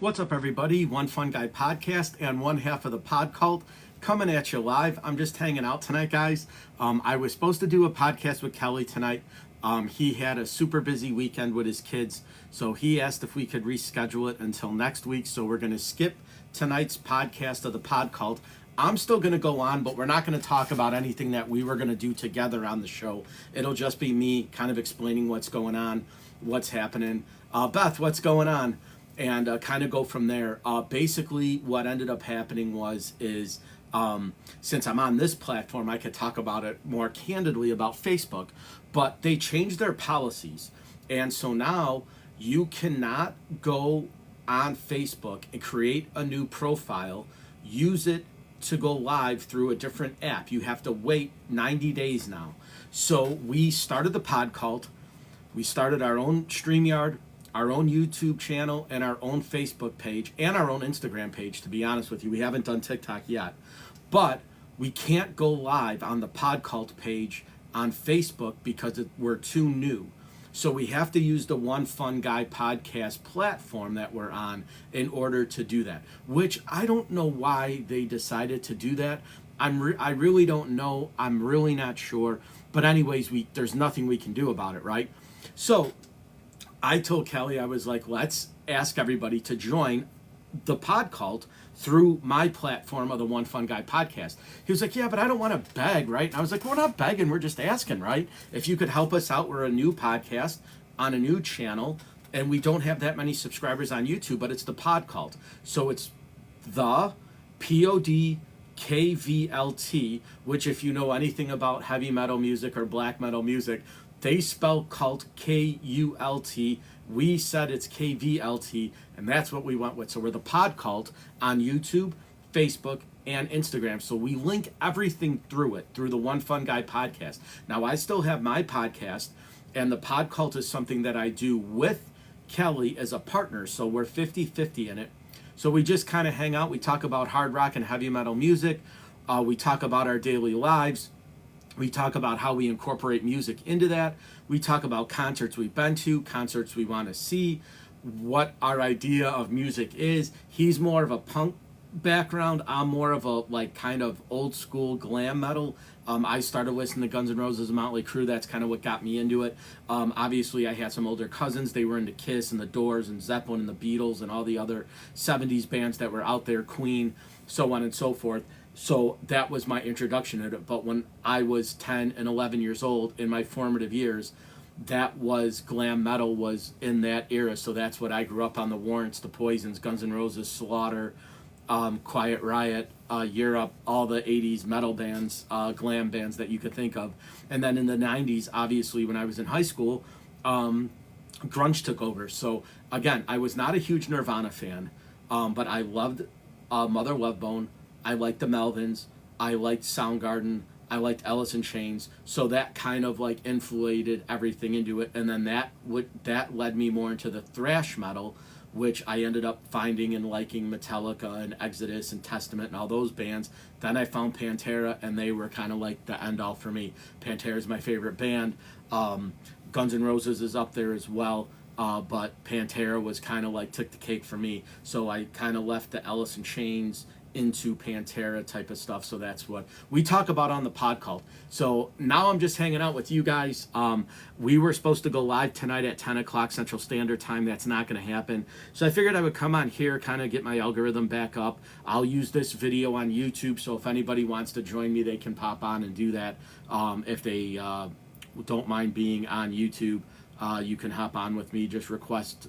What's up, everybody? One Fun Guy podcast and one half of the Pod Cult coming at you live. I'm just hanging out tonight, guys. I was supposed to do a podcast with Kelly tonight. He had a super busy weekend with his kids, so he asked if we could reschedule it until next week. So we're going to skip tonight's podcast of the Pod Cult. I'm still going to go on, but we're not going to talk about anything that we were going to do together on the show. It'll just be me kind of explaining what's going on, what's happening. Beth, what's going on? And kind of go from there. Basically, what ended up happening is since I'm on this platform, I could talk about it more candidly about Facebook, but they changed their policies. And so now you cannot go on Facebook and create a new profile, use it to go live through a different app. You have to wait 90 days now. So we started the Pod Cult. We started our own StreamYard, our own YouTube channel, and our own Facebook page, and our own Instagram page, to be honest with you. We haven't done TikTok yet. But we can't go live on the Pod Cult page on Facebook because we're too new. So we have to use the One Fun Guy podcast platform that we're on in order to do that, which I don't know why they decided to do that. I really don't know. I'm really not sure. But anyways, there's nothing we can do about it, right? So I told Kelly, I was like, let's ask everybody to join the Pod Cult through my platform of the One Fun Guy podcast. He was like, yeah, but I don't want to beg, right? And I was like, we're not begging, we're just asking, right? If you could help us out, we're a new podcast on a new channel, and we don't have that many subscribers on YouTube, but it's the Pod Cult. So it's the PODKVLT, which if you know anything about heavy metal music or black metal music, they spell cult K-U-L-T. We said it's K-V-L-T, and that's what we went with. So we're the Pod Cult on YouTube, Facebook, and Instagram. So we link everything through it, through the One Fun Guy podcast. Now, I still have my podcast, and the Pod Cult is something that I do with Kelly as a partner. So we're 50-50 in it. So we just kind of hang out. We talk about hard rock and heavy metal music. We talk about our daily lives. We talk about how we incorporate music into that. We talk about concerts we've been to, concerts we want to see, what our idea of music is. He's more of a punk background. I'm more of a kind of old school glam metal. I started listening to Guns N' Roses and Motley Crue. That's kind of what got me into it. Obviously, I had some older cousins. They were into Kiss and the Doors and Zeppelin and the Beatles and all the other 70s bands that were out there, Queen, so on and so forth. So that was my introduction to it. But when I was 10 and 11 years old, in my formative years, that was glam metal was in that era. So that's what I grew up on: the Warrants, the Poisons, Guns N' Roses, Slaughter, Quiet Riot, Europe, all the 80s metal bands, glam bands that you could think of. And then in the 90s, obviously, when I was in high school, grunge took over. So again, I was not a huge Nirvana fan, but I loved Mother Love Bone. I liked the Melvins, I liked Soundgarden, I liked Alice in Chains, so that kind of inflated everything into it, and then that led me more into the thrash metal, which I ended up finding and liking Metallica and Exodus and Testament and all those bands. Then I found Pantera, and they were kind of like the end-all for me. Pantera is my favorite band. Guns N' Roses is up there as well. But Pantera was kind of took the cake for me, so I kind of left the Alice in Chains into Pantera type of stuff. So that's what we talk about on the Pod Cult. So now I'm just hanging out with you guys. We were supposed to go live tonight at 10 o'clock Central Standard Time. That's not going to happen. So I figured I would come on here, kind of get my algorithm back up. I'll use this video on YouTube, so if anybody wants to join me, they can pop on and do that. If they don't mind being on YouTube, you can hop on with me. Just request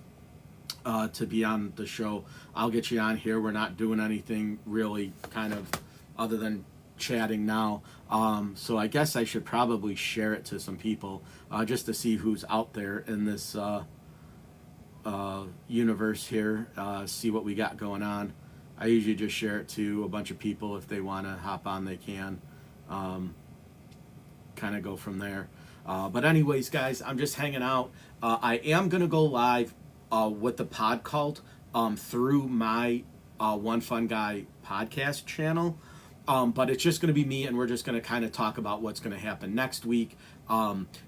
to be on the show. I'll get you on here. We're not doing anything really kind of other than chatting now. So I guess I should probably share it to some people just to see who's out there in this universe here, see what we got going on. I usually just share it to a bunch of people. If they want to hop on, they can. Kind of go from there. But anyways, guys, I'm just hanging out. I am going to go live with the Pod Cult through my One Fun Guy podcast channel. But it's just going to be me, and we're just going to kind of talk about what's going to happen next week,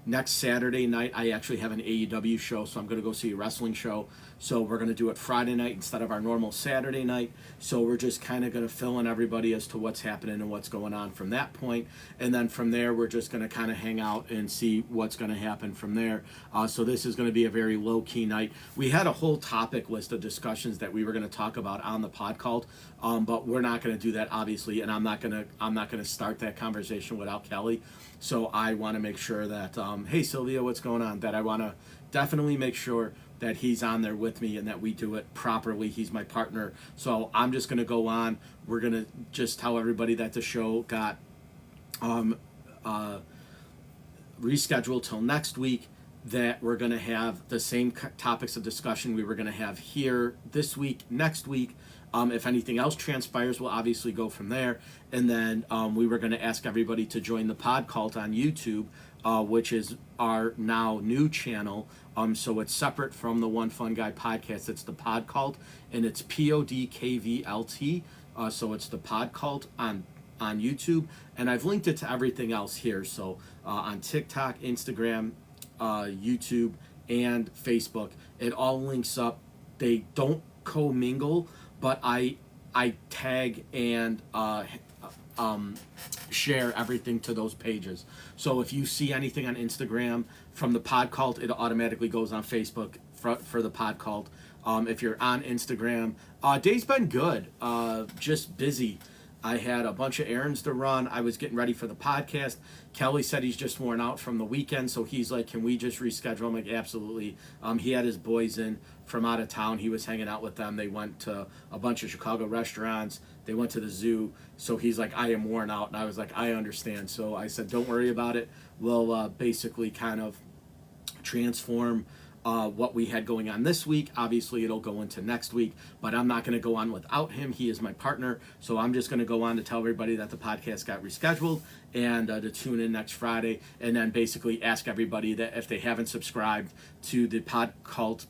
Next Saturday night, I actually have an AEW show, so I'm going to go see a wrestling show. So we're going to do it Friday night instead of our normal Saturday night. So we're just kind of going to fill in everybody as to what's happening and what's going on from that point. And then from there, we're just going to kind of hang out and see what's going to happen from there. So this is going to be a very low-key night. We had a whole topic list of discussions that we were going to talk about on the pod called, but we're not going to do that, obviously, and I'm not going to start that conversation without Kelly. So I want to make sure that, hey, Sylvia, what's going on? That I want to definitely make sure that he's on there with me and that we do it properly. He's my partner. So I'm just going to go on. We're going to just tell everybody that the show got rescheduled till next week, that we're going to have the same topics of discussion we were going to have here this week, next week. If anything else transpires, we'll obviously go from there. And then we were going to ask everybody to join the Pod Cult on YouTube, which is our now new channel. So it's separate from the One Fun Guy podcast. It's the Pod Cult, and it's PODKVLT. So it's the Pod Cult on YouTube. And I've linked it to everything else here. So on TikTok, Instagram, YouTube, and Facebook, it all links up. They don't commingle, but I tag and share everything to those pages. So if you see anything on Instagram from the Pod Cult, it automatically goes on Facebook for the Pod Cult. If you're on Instagram, day's been good. Just busy. I had a bunch of errands to run. I was getting ready for the podcast. Kelly said he's just worn out from the weekend, so he's like, can we just reschedule? I'm like, absolutely. He had his boys in from out of town. He was hanging out with them. They went to a bunch of Chicago restaurants. They went to the zoo. So he's like, I am worn out. And I was like, I understand. So I said, don't worry about it. We'll basically kind of transform what we had going on this week. Obviously, it'll go into next week, but I'm not going to go on without him. He is my partner, so I'm just going to go on to tell everybody that the podcast got rescheduled and to tune in next Friday, and then basically ask everybody that if they haven't subscribed to the Pod Cult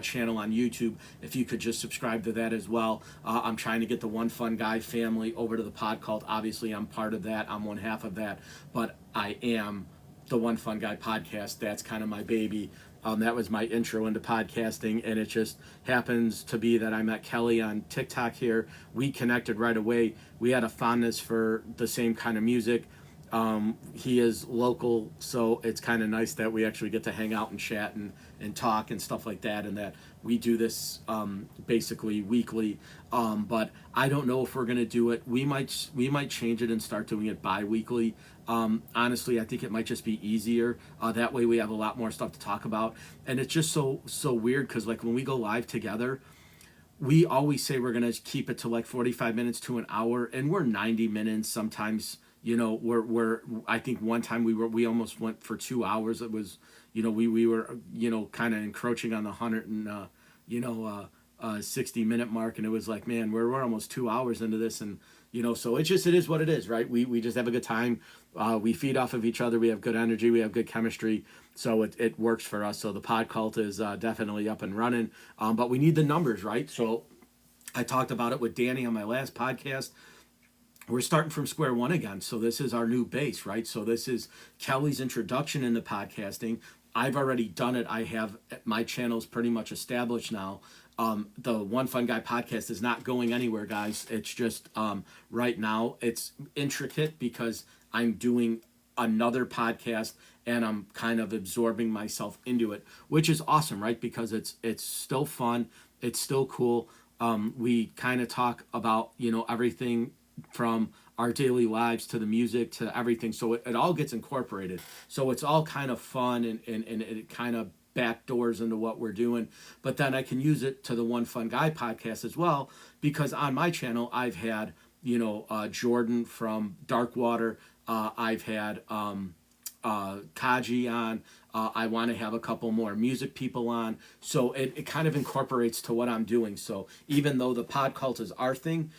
channel on YouTube, if you could just subscribe to that as well. I'm trying to get the One Fun Guy family over to the Pod Cult. Obviously, I'm part of that. I'm one half of that, but I am the One Fun Guy podcast. That's kind of my baby. That was my intro into podcasting, and it just happens to be that I met Kelly on TikTok here. We connected right away. We had a fondness for the same kind of music. He is local, so it's kind of nice that we actually get to hang out and chat and talk and stuff like that, and that we do this basically weekly. But I don't know if we're going to do it. We might change it and start doing it bi-weekly. Honestly, I think it might just be easier. That way we have a lot more stuff to talk about. And it's just so weird because like when we go live together, we always say we're going to keep it to like 45 minutes to an hour, and we're 90 minutes sometimes. You know, we're I think one time we almost went for 2 hours. It was, you know, we were, you know, kind of encroaching on the 60-minute mark, and it was like, man, we're almost 2 hours into this, and you know, so it is what it is, right? We just have a good time. We feed off of each other. We have good energy. We have good chemistry. So it works for us. So the Pod Cult is definitely up and running. But we need the numbers, right? So I talked about it with Danny on my last podcast. We're starting from square one again. So this is our new base, right? So this is Kelly's introduction into podcasting. I've already done it. I have my channel's pretty much established now. The One Fun Guy podcast is not going anywhere, guys. It's just right now it's intricate because I'm doing another podcast and I'm kind of absorbing myself into it, which is awesome, right? Because it's still fun. It's still cool. We kind of talk about, you know, everything from our daily lives to the music to everything. So it all gets incorporated. So it's all kind of fun and it kind of back doors into what we're doing. But then I can use it to the One Fun Guy podcast as well, because on my channel, I've had, you know, Jordan from Darkwater. I've had Kaji on. I want to have a couple more music people on. So it kind of incorporates to what I'm doing. So even though the Pod Cult is our thing,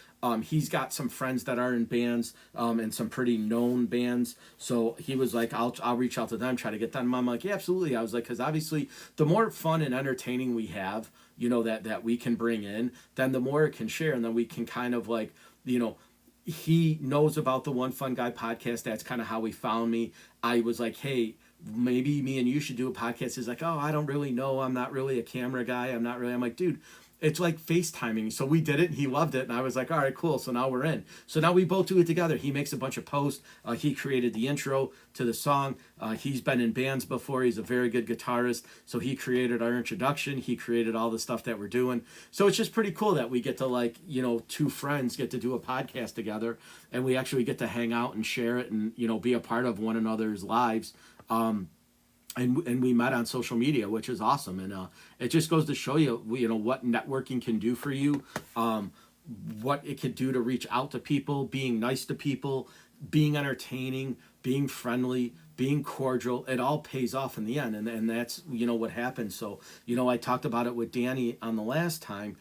he's got some friends that are in bands and some pretty known bands. So he was like, I'll reach out to them, try to get them. I'm like, yeah, absolutely. I was like, because obviously the more fun and entertaining we have, you know, that we can bring in, then the more it can share. And then we can kind of like, you know, he knows about the One Fun Guy podcast. That's kind of how he found me. I was like, hey, maybe me and you should do a podcast. He's like, oh, I don't really know. I'm not really a camera guy. I'm like, dude, it's like FaceTiming. So we did it and he loved it. And I was like, all right, cool. So now we're in. So now we both do it together. He makes a bunch of posts. He created the intro to the song. He's been in bands before. He's a very good guitarist. So he created our introduction. He created all the stuff that we're doing. So it's just pretty cool that we get to, like, you know, two friends get to do a podcast together, and we actually get to hang out and share it and, you know, be a part of one another's lives. And we met on social media, which is awesome. And it just goes to show you, you know, what networking can do for you, what it could do to reach out to people, being nice to people, being entertaining, being friendly, being cordial. It all pays off in the end. And that's, you know, what happens. So, you know, I talked about it with Danny on the last time.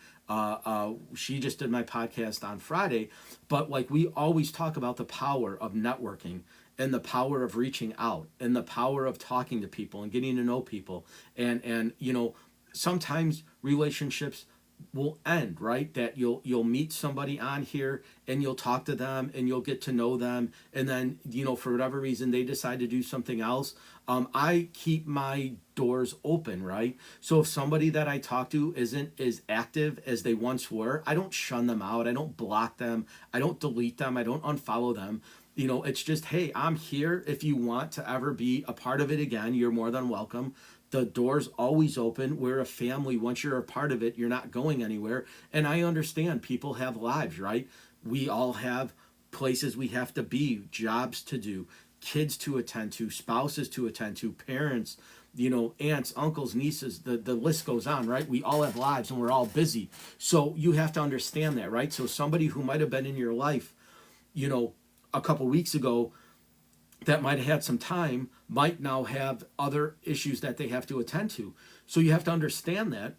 She just did my podcast on Friday. But like, we always talk about the power of networking, and the power of reaching out, and the power of talking to people and getting to know people. And you know, sometimes relationships will end, right? That you'll meet somebody on here and you'll talk to them and you'll get to know them, and then, you know, for whatever reason they decide to do something else. I keep my doors open, right? So if somebody that I talk to isn't as active as they once were, I don't shun them out, I don't block them, I don't delete them, I don't unfollow them. You know, it's just, hey, I'm here. If you want to ever be a part of it again, you're more than welcome. The door's always open. We're a family. Once you're a part of it, you're not going anywhere. And I understand people have lives, right? We all have places we have to be, jobs to do, kids to attend to, spouses to attend to, parents, you know, aunts, uncles, nieces, the list goes on, right? We all have lives and we're all busy. So you have to understand that, right? So somebody who might have been in your life, you know, a couple weeks ago, that might have had some time, might now have other issues that they have to attend to. So you have to understand that.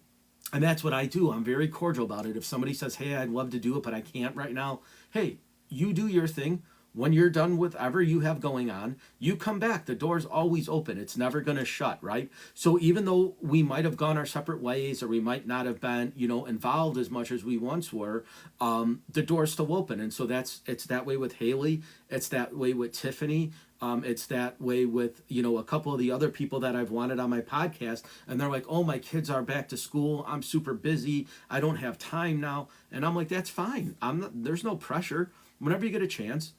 And that's what I do. I'm very cordial about it. If somebody says, hey, I'd love to do it, but I can't right now, hey, you do your thing. When you're done with whatever you have going on, you come back. The door's always open. It's never going to shut, right? So even though we might have gone our separate ways, or we might not have been, you know, involved as much as we once were, the door's still open. And so it's that way with Haley. It's that way with Tiffany. It's that way with, you know, a couple of the other people that I've wanted on my podcast. And they're like, oh, my kids are back to school. I'm super busy. I don't have time now. And I'm like, that's fine. There's no pressure. Whenever you get a chance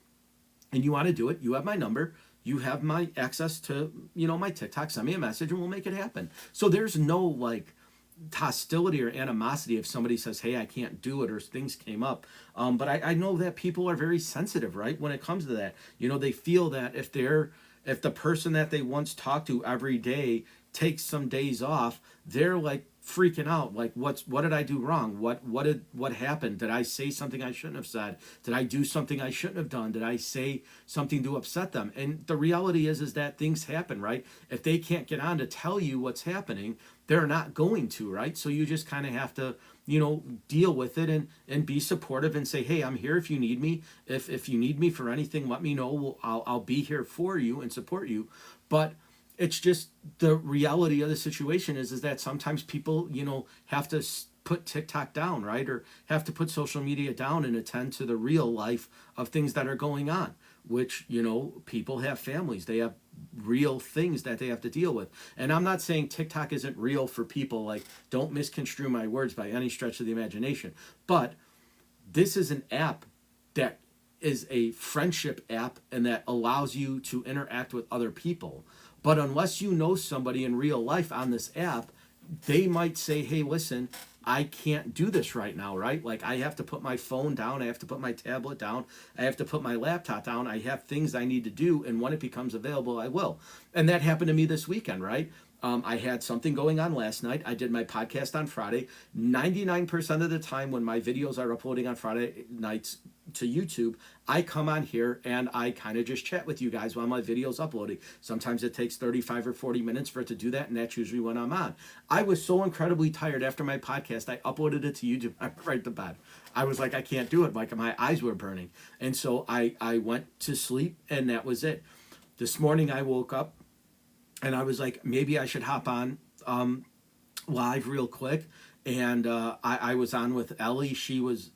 and you want to do it, you have my number, you have my access to, you know, my TikTok, send me a message and we'll make it happen. So there's no like hostility or animosity if somebody says, hey, I can't do it, or things came up. But I know that people are very sensitive, right? When it comes to that, you know, they feel that if the person that they once talked to every day takes some days off, they're like freaking out, like, what did I do wrong? What happened? Did I say something I shouldn't have said? Did I do something I shouldn't have done? Did I say something to upset them? And the reality is that things happen, right? If they can't get on to tell you what's happening, they're not going to, right? So you just kind of have to, you know, deal with it and be supportive and say, hey, I'm here if you need me. If you need me for anything, let me know. I'll be here for you and support you. But it's just the reality of the situation is that sometimes people, you know, have to put TikTok down, right? Or have to put social media down and attend to the real life of things that are going on, which, you know, people have families. They have real things that they have to deal with. And I'm not saying TikTok isn't real for people. Like, don't misconstrue my words by any stretch of the imagination. But this is an app that is a friendship app and that allows you to interact with other people. But unless you know somebody in real life on this app, they might say, hey, listen, I can't do this right now, right? Like, I have to put my phone down. I have to put my tablet down. I have to put my laptop down. I have things I need to do. And when it becomes available, I will. And that happened to me this weekend, right? I had something going on last night. I did my podcast on Friday. 99% of the time when my videos are uploading on Friday nights to YouTube, I come on here and I kind of just chat with you guys while my video's uploading. Sometimes it takes 35 or 40 minutes for it to do that, and that's usually when I'm on. I was so incredibly tired after my podcast, I uploaded it to YouTube. I went right to bed. I was like, I can't do it. Like, my eyes were burning. And so I went to sleep, and that was it. This morning I woke up, and I was like, maybe I should hop on live real quick and I was on with Ellie.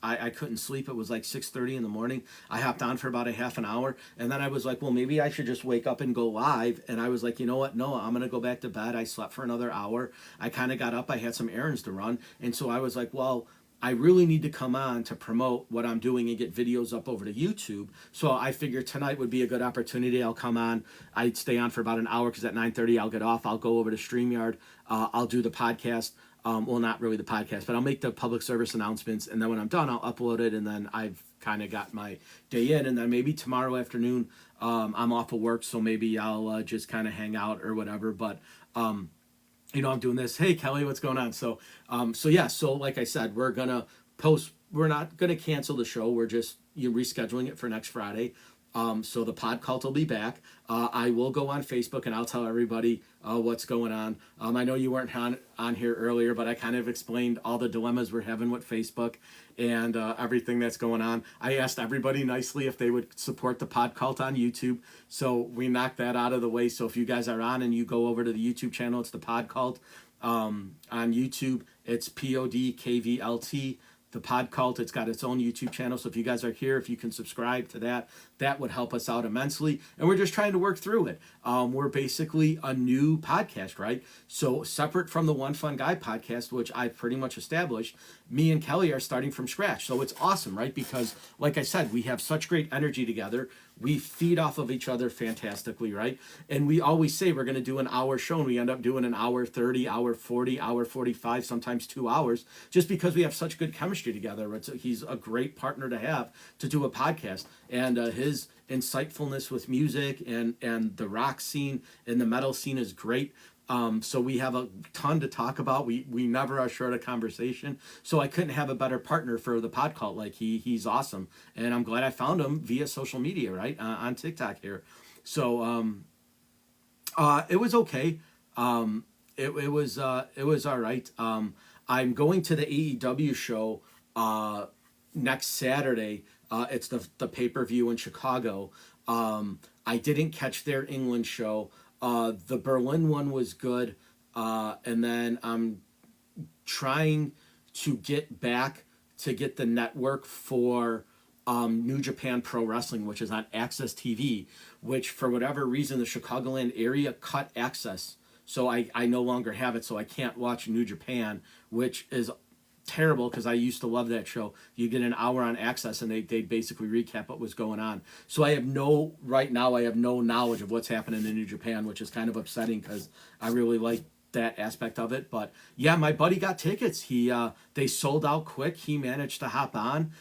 I couldn't sleep. It was like 6:30 in the morning. I hopped on for about a half an hour, and then I was like, well, maybe I should just wake up and go live. And I was like, you know what? No, I'm gonna go back to bed. I slept for another hour. I kind of got up. I had some errands to run, and so I was like, well, I really need to come on to promote what I'm doing and get videos up over to YouTube. So I figured tonight would be a good opportunity. I'll come on. I'd stay on for about an hour because at 9:30 I'll get off. I'll go over to StreamYard. I'll do the podcast. Well, not really the podcast, but I'll make the public service announcements. And then when I'm done, I'll upload it. And then I've kind of got my day in. And then maybe tomorrow afternoon, I'm off of work. So maybe I'll just kind of hang out or whatever. But I'm doing this. Hey, Kelly, what's going on? So yeah. So like I said, we're gonna post. We're not gonna cancel the show. We're just rescheduling it for next Friday. So the pod cult will be back. I will go on Facebook and I'll tell everybody what's going on. I know you weren't on here earlier, but I kind of explained all the dilemmas we're having with Facebook and everything that's going on. I asked everybody nicely if they would support the pod cult on YouTube. So we knocked that out of the way. So if you guys are on and you go over to the YouTube channel, it's the pod cult. On YouTube, it's PODKVLT. The Pod Cult, it's got its own YouTube channel. So if you guys are here, if you can subscribe to that, that would help us out immensely. And we're just trying to work through it. We're basically a new podcast, right? So separate from the One Fun Guy podcast, which I've pretty much established, me and Kelly are starting from scratch. So it's awesome, right? Because like I said, we have such great energy together. We feed off of each other fantastically, right? And we always say we're going to do an hour show, and we end up doing an hour 30, hour 40, hour 45, sometimes 2 hours, just because we have such good chemistry together. He's a great partner to have to do a podcast. And his insightfulness with music and the rock scene and the metal scene is great. So we have a ton to talk about. We never are short of conversation. So I couldn't have a better partner for the pod cult. Like he's awesome, and I'm glad I found him via social media, right, on TikTok here. So it was okay. It was all right. I'm going to the AEW show next Saturday. It's the pay-per-view in Chicago. I didn't catch their England show. The Berlin one was good. And then I'm trying to get back to get the network for New Japan Pro Wrestling, which is on Access TV, which for whatever reason, the Chicagoland area cut access. So I no longer have it, so I can't watch New Japan, which is terrible because I used to love that show. You get an hour on Access and they basically recap what was going on. So right now I have no knowledge of what's happening in New Japan, which is kind of upsetting because I really like that aspect of it. But yeah, my buddy got tickets. They sold out quick. He managed to hop on.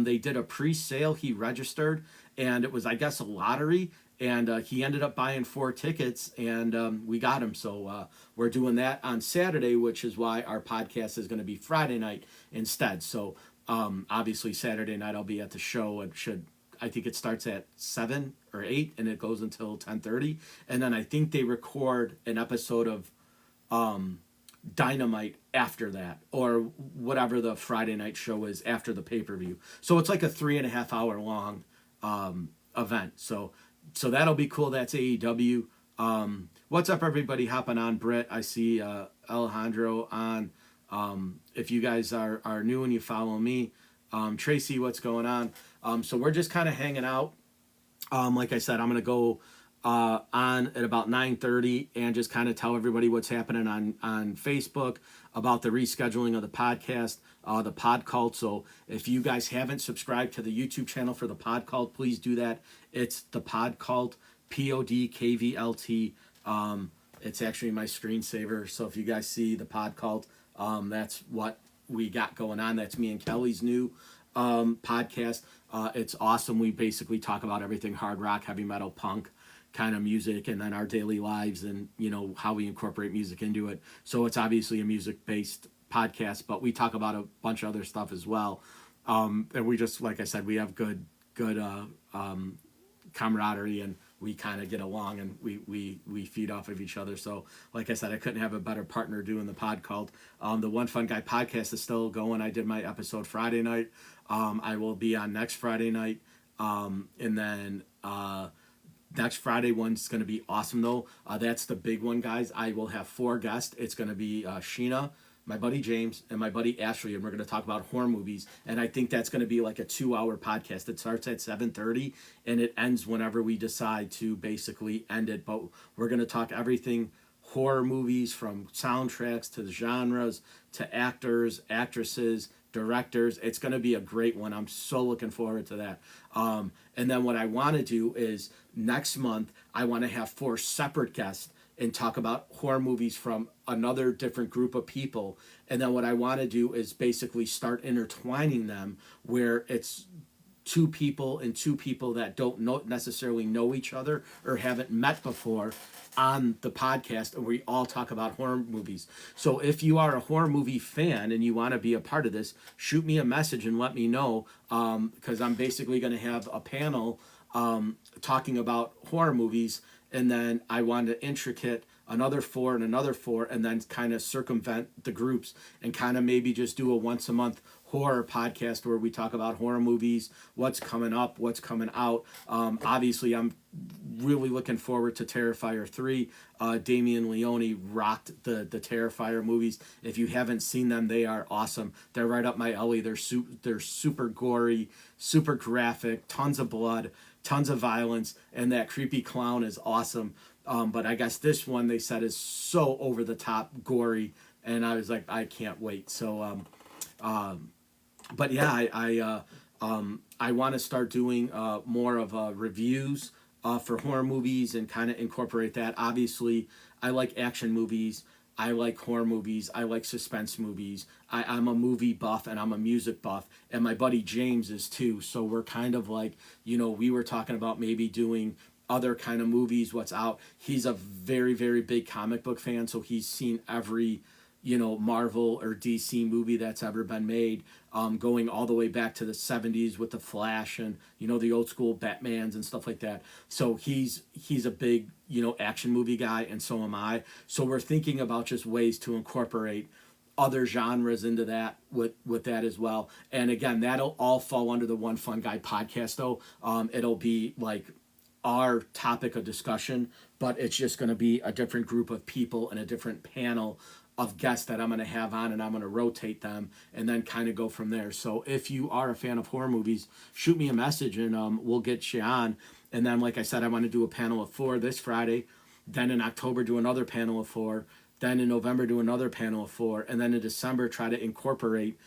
They did a pre-sale. He registered, and it was, I guess, a lottery. And he ended up buying 4 tickets, and we got him. So we're doing that on Saturday, which is why our podcast is going to be Friday night instead. So obviously Saturday night I'll be at the show. I think it starts at 7 or 8, and it goes until 10:30. And then I think they record an episode of Dynamite after that, or whatever the Friday night show is after the pay-per-view. So it's like a 3.5 hour long event. So that'll be cool. That's AEW. What's up, everybody hopping on? Britt, I see Alejandro on. If you guys are new and you follow me, Tracy, what's going on? So we're just kind of hanging out. Like I said, I'm going to go on at about 9:30 and just kind of tell everybody what's happening on Facebook about the rescheduling of the podcast, the Pod Cult. So if you guys haven't subscribed to the YouTube channel for the Pod Cult, please do that. It's the Pod Cult, PODKVLT. It's actually my screensaver. So if you guys see the Pod Cult, that's what we got going on. That's me and Kelly's new podcast. It's awesome. We basically talk about everything hard rock, heavy metal, punk kind of music, and then our daily lives and how we incorporate music into it. So it's obviously a music based podcast, but we talk about a bunch of other stuff as well. And we just, like I said, we have good camaraderie, and we kind of get along, and we feed off of each other. So like I said, I couldn't have a better partner doing the Pod Cult. The One Fun Guy podcast is still going. I did my episode Friday night. I will be on next Friday night. And then next Friday one's going to be awesome, though. That's the big one, guys. I will have 4 guests. It's going to be Sheena, my buddy James, and my buddy Ashley, and we're going to talk about horror movies. And I think that's going to be like a 2-hour podcast. It starts at 7:30 and it ends whenever we decide to basically end it. But we're going to talk everything horror movies, from soundtracks to the genres to actors, actresses, directors. It's going to be a great one. I'm so looking forward to that. And then what I want to do is next month, I want to have 4 separate guests and talk about horror movies from another different group of people. And then what I want to do is basically start intertwining them, where it's 2 people and 2 people that don't necessarily know each other or haven't met before on the podcast, and we all talk about horror movies. So if you are a horror movie fan and you want to be a part of this, shoot me a message and let me know, because I'm basically going to have a panel talking about horror movies, and then I want to intricate another 4 and another 4, and then kind of circumvent the groups and kind of maybe just do a once a month horror podcast where we talk about horror movies, what's coming up, what's coming out. Obviously, I'm really looking forward to Terrifier 3. Damien Leone rocked the Terrifier movies. If you haven't seen them, they are awesome. They're right up my alley. They're super gory, super graphic, tons of blood, tons of violence, and that creepy clown is awesome. But I guess this one, they said, is so over the top gory, and I was like, I can't wait. So but yeah, I want to start doing more of reviews for horror movies and kind of incorporate that. Obviously, I like action movies. I like horror movies. I like suspense movies. I'm a movie buff and I'm a music buff. And my buddy James is too. So we're kind of like, we were talking about maybe doing other kind of movies, what's out. He's a very, very big comic book fan. So he's seen every Marvel or DC movie that's ever been made, going all the way back to the 70s with the Flash and the old school Batmans and stuff like that. So he's a big action movie guy, and so am I. So we're thinking about just ways to incorporate other genres into that with that as well. And again, that'll all fall under the One Fun Guy podcast though. It'll be like our topic of discussion, but it's just going to be a different group of people and a different panel of guests that I'm going to have on, and I'm going to rotate them and then kind of go from there. So if you are a fan of horror movies, shoot me a message and we'll get you on. And then, like I said, I want to do a panel of 4 this Friday. Then in October, do another panel of 4. Then in November, do another panel of 4. And then in December, try to incorporate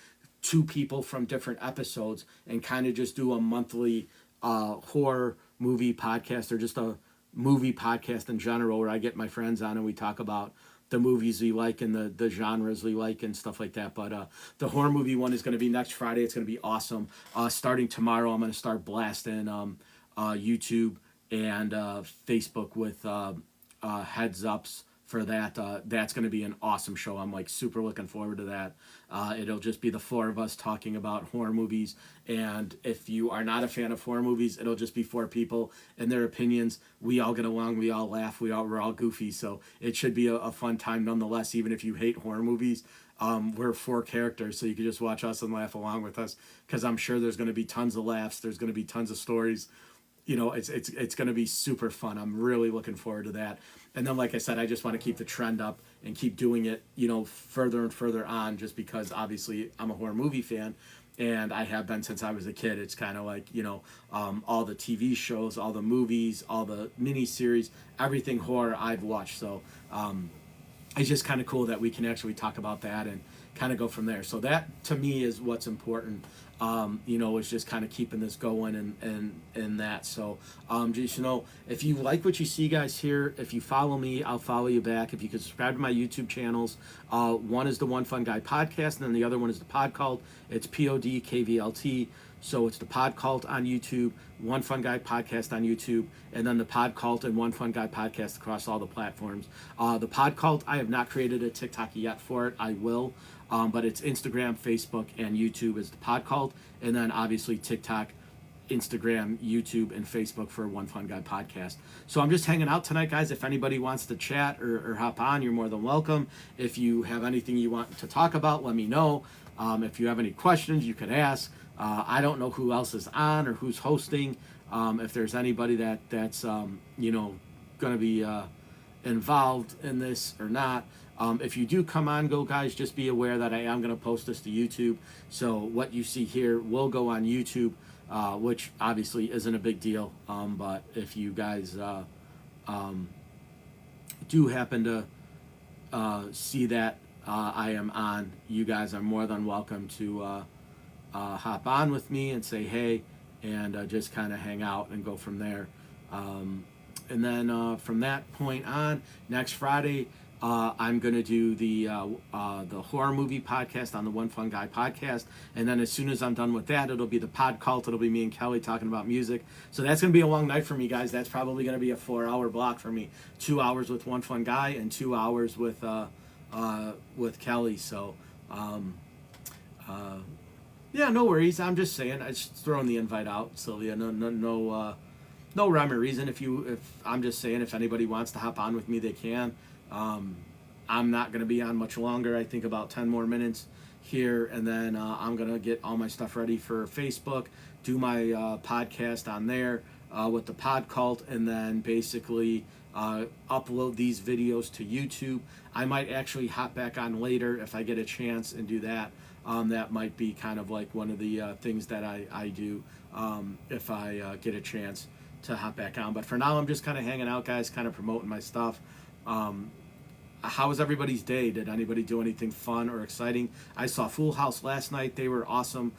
2 people from different episodes and kind of just do a monthly horror movie podcast, or just a movie podcast in general, where I get my friends on and we talk about the movies we like and the genres we like and stuff like that. But the horror movie one is going to be next Friday. It's going to be awesome. Starting tomorrow, I'm going to start blasting YouTube and Facebook with heads ups for that. That's going to be an awesome show. I'm like super looking forward to that. It'll just be the 4 of us talking about horror movies. And if you are not a fan of horror movies, it'll just be 4 people and their opinions. We all get along. We all laugh. We're all goofy. So it should be a fun time nonetheless, even if you hate horror movies. We're 4 characters, so you can just watch us and laugh along with us, because I'm sure there's going to be tons of laughs. There's going to be tons of stories. It's going to be super fun. I'm really looking forward to that. And then, like I said, I just want to keep the trend up and keep doing it, further and further on, just because obviously I'm a horror movie fan and I have been since I was a kid. It's kind of like, all the TV shows, all the movies, all the miniseries, everything horror I've watched. So it's just kind of cool that we can actually talk about that and kind of go from there. So that to me is what's important. Is just kind of keeping this going and that. So, just, if you like what you see, guys, here, if you follow me, I'll follow you back. If you could subscribe to my YouTube channels, one is the One Fun Guy podcast, and then the other one is the Pod Cult. It's PODKVLT. So it's the Pod Cult on YouTube, One Fun Guy podcast on YouTube, and then the Pod Cult and One Fun Guy podcast across all the platforms. The Pod Cult, I have not created a TikTok yet for it. I will. But it's Instagram, Facebook, and YouTube is the Pod Cult, and then obviously TikTok, Instagram, YouTube, and Facebook for One Fun Guy podcast. So I'm just hanging out tonight, guys. If anybody wants to chat or hop on, you're more than welcome. If you have anything you want to talk about, let me know. If you have any questions, you could ask. I don't know who else is on or who's hosting. If there's anybody that's going to be involved in this or not. If you do come on, go guys, just be aware that I am going to post this to YouTube. So what you see here will go on YouTube, which obviously isn't a big deal. But if you guys do happen to see that I am on, you guys are more than welcome to hop on with me and say hey, and just kind of hang out and go from there. And then from that point on, next Friday, I'm going to do the horror movie podcast on the One Fun Guy podcast. And then as soon as I'm done with that, it'll be the Pod Cult. It'll be me and Kelly talking about music. So that's going to be a long night for me, guys. That's probably going to be a 4-hour block for me. 2 hours with One Fun Guy and 2 hours with Kelly. So, yeah, no worries. I'm just saying. I just throwing the invite out, Sylvia. No rhyme or reason. If I'm just saying, if anybody wants to hop on with me, they can. I'm not going to be on much longer. I think about 10 more minutes here, and then I'm going to get all my stuff ready for Facebook, do my podcast on there with the Pod Cult, and then basically upload these videos to YouTube. I might actually hop back on later if I get a chance and do that. That might be kind of like one of the things that I do if I get a chance to hop back on. But for now, I'm just kind of hanging out, guys, kind of promoting my stuff. How was everybody's day? Did anybody do anything fun or exciting? I saw Full House last night. They were awesome.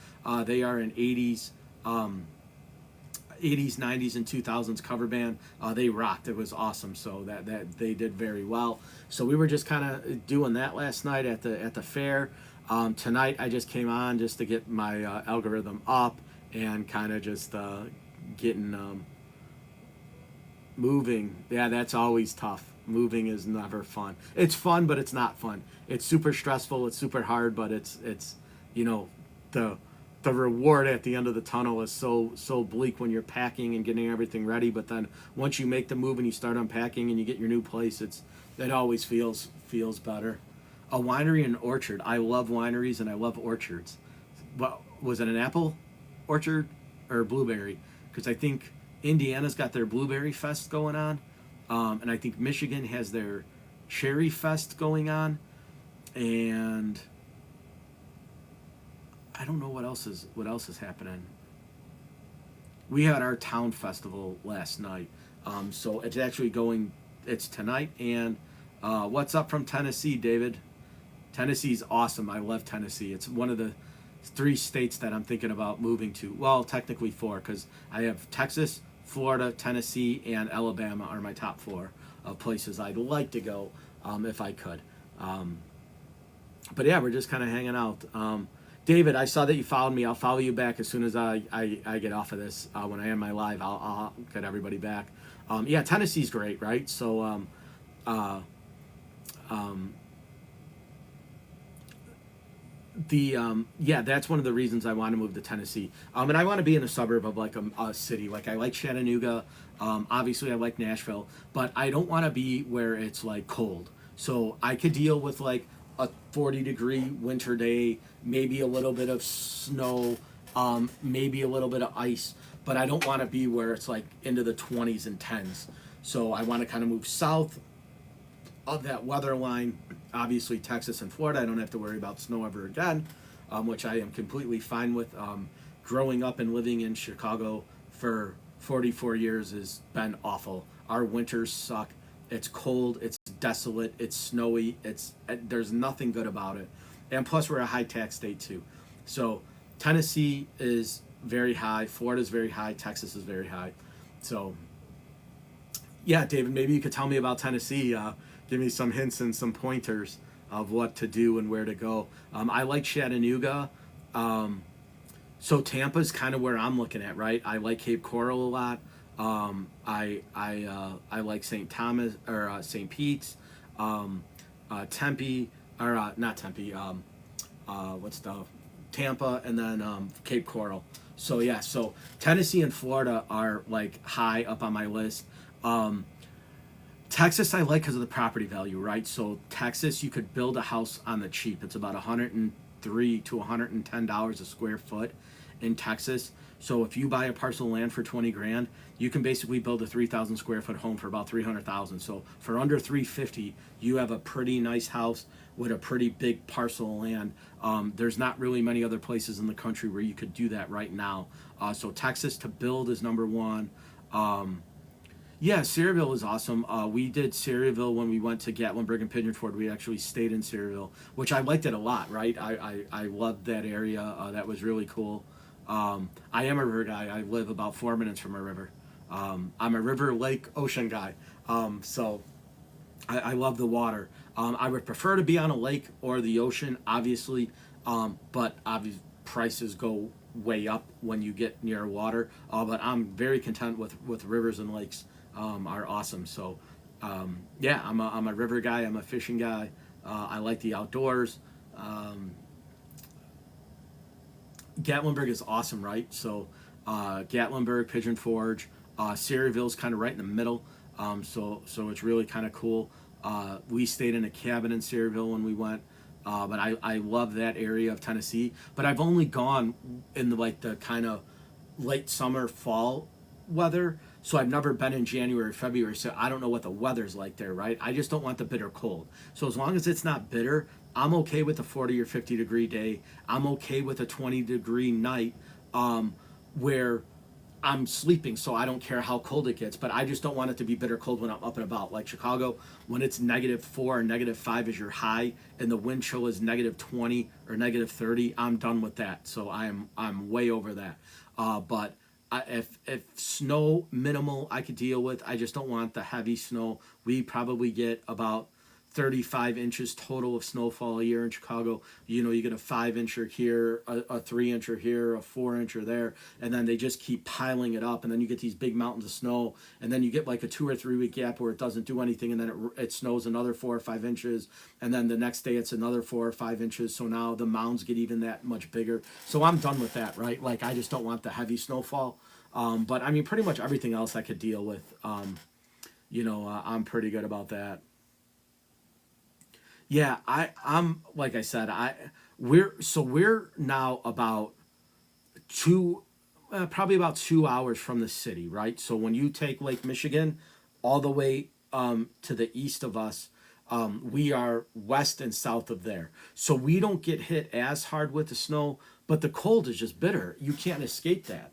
They are an 80s, 90s, and 2000s cover band. They rocked. It was awesome. So that they did very well. So we were just kind of doing that last night at the fair. Tonight I just came on just to get my algorithm up and kind of just getting moving. Yeah, that's always tough. Moving is never fun. It's fun, but it's not fun. It's super stressful. It's super hard, but it's the reward at the end of the tunnel is so bleak when you're packing and getting everything ready. But then once you make the move and you start unpacking and you get your new place, it always feels better. A winery and orchard. I love wineries and I love orchards. What was it, an apple orchard or blueberry? Because I think Indiana's got their Blueberry Fest going on. And I think Michigan has their Cherry Fest going on, and I don't know what else is happening. We had our town festival last night, so it's actually going. It's tonight, and what's up from Tennessee, David? Tennessee's awesome. I love Tennessee. It's one of the 3 states that I'm thinking about moving to. Well, technically 4, because I have Texas, Florida, Tennessee, and Alabama are my top 4 of places I'd like to go if I could. But yeah, we're just kind of hanging out. David, I saw that you followed me. I'll follow you back as soon as I get off of this. When I end my live, I'll get everybody back. Yeah, Tennessee's great, right? So yeah, that's one of the reasons I want to move to Tennessee. And I want to be in a suburb of like a city. Like I like Chattanooga. Obviously I like Nashville, but I don't want to be where it's like cold. So I could deal with like a 40-degree winter day, maybe a little bit of snow, maybe a little bit of ice, but I don't want to be where it's like into the 20s and 10s. So I want to kind of move south of that weather line. Obviously Texas and Florida, I don't have to worry about snow ever again, which I am completely fine with. Growing up and living in Chicago for 44 years has been awful. Our winters suck. It's cold, it's desolate, it's snowy, there's nothing good about it. And plus we're a high tax state too. So Tennessee is very high, Florida is very high, Texas is very high. So yeah, David, maybe you could tell me about Tennessee. Give me some hints and some pointers of what to do and where to go. I like Chattanooga. So Tampa's kind of where I'm looking at, right? I like Cape Coral a lot. I like St. Thomas or St. Pete's, Tempe, or not Tempe. What's the Tampa, and then Cape Coral. So yeah, so Tennessee and Florida are like high up on my list. Texas I like because of the property value, right? So Texas, you could build a house on the cheap. It's about $110,000 $103 to $110 a square foot in Texas. So if you buy a parcel of land for 20 grand, you can basically build a 3,000 square foot home for about 300,000. So for under 350, you have a pretty nice house with a pretty big parcel of land. There's not really many other places in the country where you could do that right now. So Texas to build is number one. Yeah, Sayreville is awesome. We did Sayreville when we went to Gatlinburg and Pigeon Forge. We actually stayed in Sayreville, which I liked it a lot, right? I loved that area. That was really cool. I am a river guy. I live about 4 minutes from a river. I'm a river, lake, ocean guy. So I love the water. I would prefer to be on a lake or the ocean, obviously, but obviously prices go way up when you get near water. But I'm very content with rivers and lakes. Are awesome. So yeah, I'm a river guy. I'm a fishing guy. I like the outdoors. Gatlinburg is awesome, right? So Gatlinburg, Pigeon Forge, Sayreville's kind of right in the middle. So it's really kind of cool. We stayed in a cabin in Sayreville when we went. But I love that area of Tennessee. But I've only gone in the kind of late summer, fall weather. So I've never been in January, February. So I don't know what the weather's like there, right? I just don't want the bitter cold. So as long as it's not bitter, I'm okay with a 40 or 50 degree day. I'm okay with a 20 degree night where I'm sleeping, so I don't care how cold it gets, but I just don't want it to be bitter cold when I'm up and about. Like Chicago, when it's -4 or -5 is your high, and the wind chill is -20 or -30, I'm done with that. So I'm way over that. But if snow minimal I could deal with, I just don't want the heavy snow. We probably get about 35 inches total of snowfall a year in Chicago. You know, you get a 5-incher here, a 3-incher here, a 4-incher there, and then they just keep piling it up, and then you get these big mountains of snow, and then you get like a 2 or 3 week gap where it doesn't do anything, and then it snows another 4 or 5 inches, and then the next day it's another 4 or 5 inches. So now the mounds get even that much bigger. So I'm done with that, right? Like I just don't want the heavy snowfall. But I mean, pretty much everything else I could deal with. I'm pretty good about that. Yeah, I'm like I said, we're now about probably about 2 hours from the city, right? So when you take Lake Michigan all the way to the east of us, we are west and south of there. So we don't get hit as hard with the snow, but the cold is just bitter. You can't escape that.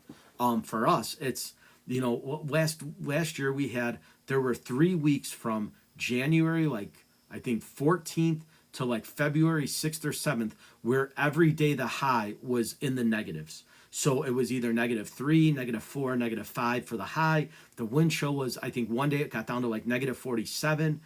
For us, it's last year there were 3 weeks from January, like I think 14th to like February 6th or 7th, where every day the high was in the negatives. So it was either -3, -4, -5 for the high. The wind chill was, I think one day it got down to like -47.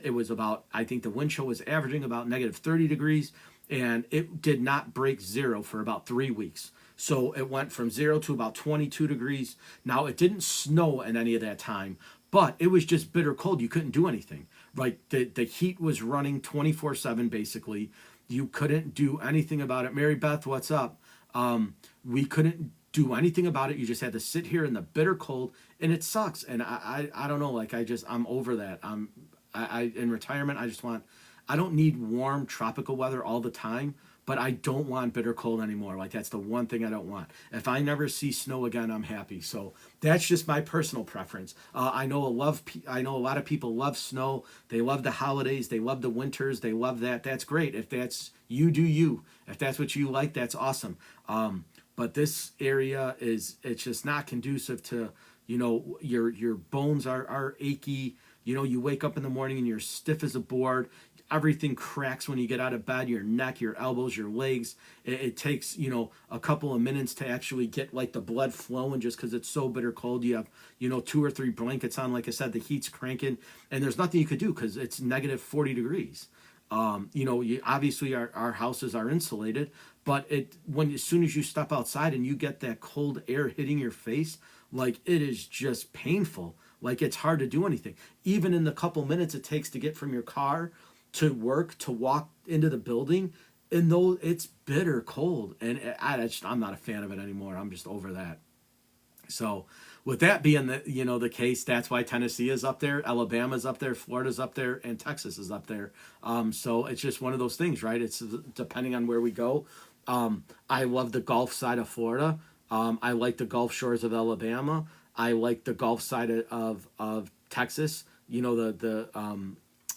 It was about, I think the wind chill was averaging about -30 degrees, and it did not break zero for about 3 weeks. So it went from 0 to about 22 degrees. Now it didn't snow in any of that time, but it was just bitter cold. You couldn't do anything. Like the heat was running 24/7 basically. You couldn't do anything about it. Mary Beth, what's up? We couldn't do anything about it. You just had to sit here in the bitter cold, and it sucks. And I don't know. Like I'm over that. I in retirement. I don't need warm tropical weather all the time, but I don't want bitter cold anymore. Like that's the one thing I don't want. If I never see snow again, I'm happy. So that's just my personal preference. I know a lot of people love snow. They love the holidays. They love the winters. They love that. That's great. If that's you, do you. If that's what you like, that's awesome. But this area it's just not conducive to, your bones are achy. You wake up in the morning and you're stiff as a board. Everything cracks when you get out of bed, your neck, your elbows, your legs. It takes, a couple of minutes to actually get like the blood flowing just because it's so bitter cold. You have, 2 or 3 blankets on. Like I said, the heat's cranking and there's nothing you could do because it's -40 degrees. Obviously our houses are insulated, but as soon as you step outside and you get that cold air hitting your face, like it is just painful. Like it's hard to do anything. Even in the couple minutes it takes to get from your car to work, to walk into the building, and though it's bitter cold, and I'm not a fan of it anymore. I'm just over that. So with that being the case, that's why Tennessee is up there, Alabama's up there, Florida's up there, and Texas is up there. So it's just one of those things, right? It's depending on where we go. I love the Gulf side of Florida. I like the Gulf shores of Alabama. I like the Gulf side of Texas.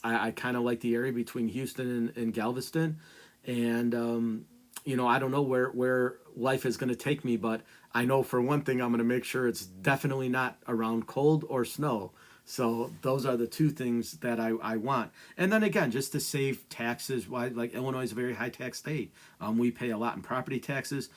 I kind of like the area between Houston and Galveston, and I don't know where life is going to take me, but I know for one thing I'm going to make sure it's definitely not around cold or snow. So those are the two things that I want. And then again, just to save taxes, why, like, Illinois is a very high tax state. We pay a lot in property taxes.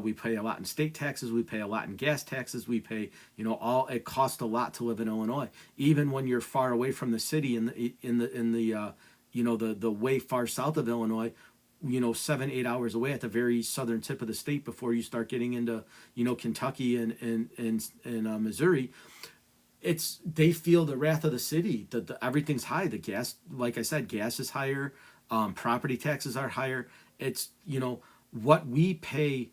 We pay a lot in state taxes. We pay a lot in gas taxes. We pay, it costs a lot to live in Illinois. Even when you're far away from the city the way far south of Illinois, 7-8 hours away at the very southern tip of the state before you start getting into, Kentucky and Missouri. They feel the wrath of the city. Everything's high. The gas, like I said, gas is higher. Property taxes are higher. It's what we pay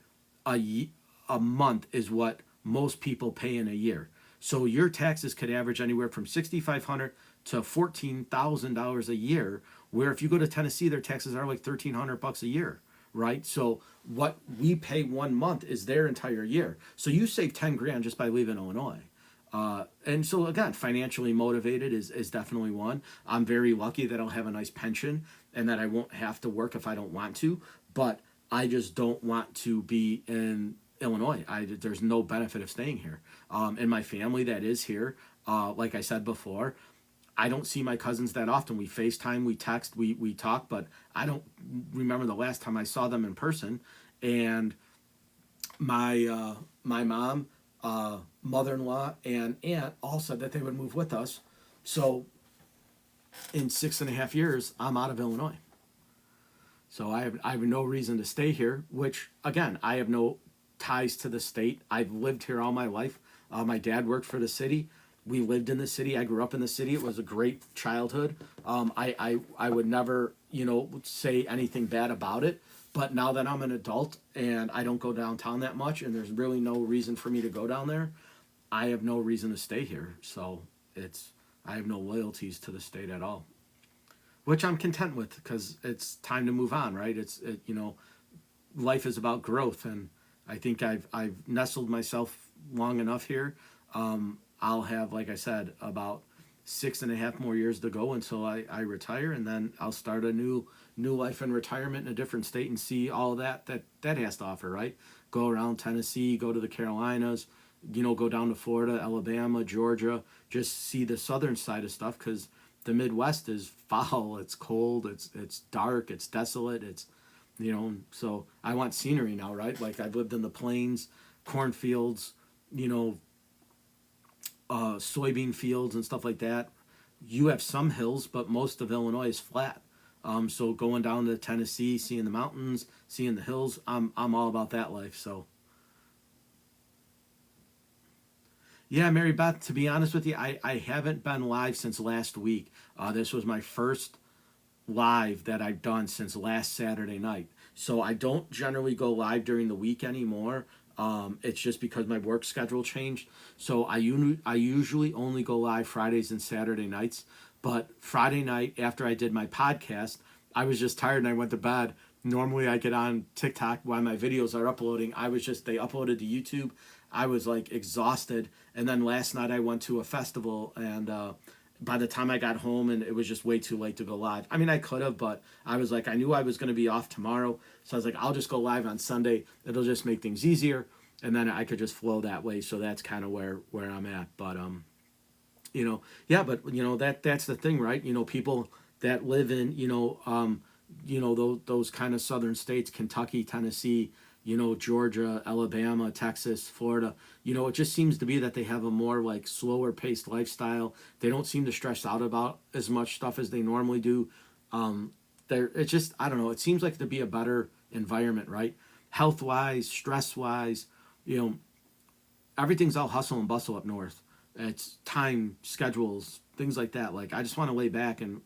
a month is what most people pay in a year. So your taxes could average anywhere from $6,500 to $14,000 a year. Where if you go to Tennessee, their taxes are like $1,300 a year, right? So what we pay 1 month is their entire year. So you save 10 grand just by leaving Illinois. And so again, financially motivated is definitely one. I'm very lucky that I'll have a nice pension and that I won't have to work if I don't want to, but I just don't want to be in Illinois. There's no benefit of staying here. And my family that is here, like I said before, I don't see my cousins that often. We FaceTime, we text, we talk, but I don't remember the last time I saw them in person. And my mom, mother-in-law, and aunt all said that they would move with us. So in 6.5 years, I'm out of Illinois. So I have no reason to stay here, which, again, I have no ties to the state. I've lived here all my life. My dad worked for the city. We lived in the city. I grew up in the city. It was a great childhood. I would never, say anything bad about it. But now that I'm an adult and I don't go downtown that much, and there's really no reason for me to go down there, I have no reason to stay here. So I have no loyalties to the state at all, which I'm content with because it's time to move on, right? Life is about growth, and I think I've nestled myself long enough here. I'll have, like I said, about 6.5 more years to go until I retire, and then I'll start a new life in retirement in a different state and see all that has to offer, right? Go around Tennessee, go to the Carolinas, go down to Florida, Alabama, Georgia, just see the southern side of stuff, because the Midwest is foul, it's cold, it's dark, it's desolate, it's, so I want scenery now, right? Like, I've lived in the plains, cornfields, soybean fields and stuff like that. You have some hills, but most of Illinois is flat. So going down to Tennessee, seeing the mountains, seeing the hills, I'm all about that life. So yeah, Mary Beth, to be honest with you, I haven't been live since last week. This was my first live that I've done since last Saturday night. So I don't generally go live during the week anymore. It's just because my work schedule changed. So I usually only go live Fridays and Saturday nights. But Friday night, after I did my podcast, I was just tired and I went to bed. Normally I get on TikTok while my videos are uploading. They uploaded to YouTube. I was like exhausted. And then last night I went to a festival, and by the time I got home, and it was just way too late to go live. I mean, I could have, but I was like, I knew I was going to be off tomorrow. So I was like, I'll just go live on Sunday. It'll just make things easier. And then I could just flow that way. So that's kind of where I'm at. But, yeah, but, that's the thing, right? People that live in, those kind of southern states, Kentucky, Tennessee, Georgia, Alabama, Texas, Florida, it just seems to be that they have a more like slower paced lifestyle. They don't seem to stress out about as much stuff as they normally do. It's just, I don't know, it seems like to be a better environment, right? Health wise, stress wise, everything's all hustle and bustle up north. It's time, schedules, things like that. Like, I just want to lay back and,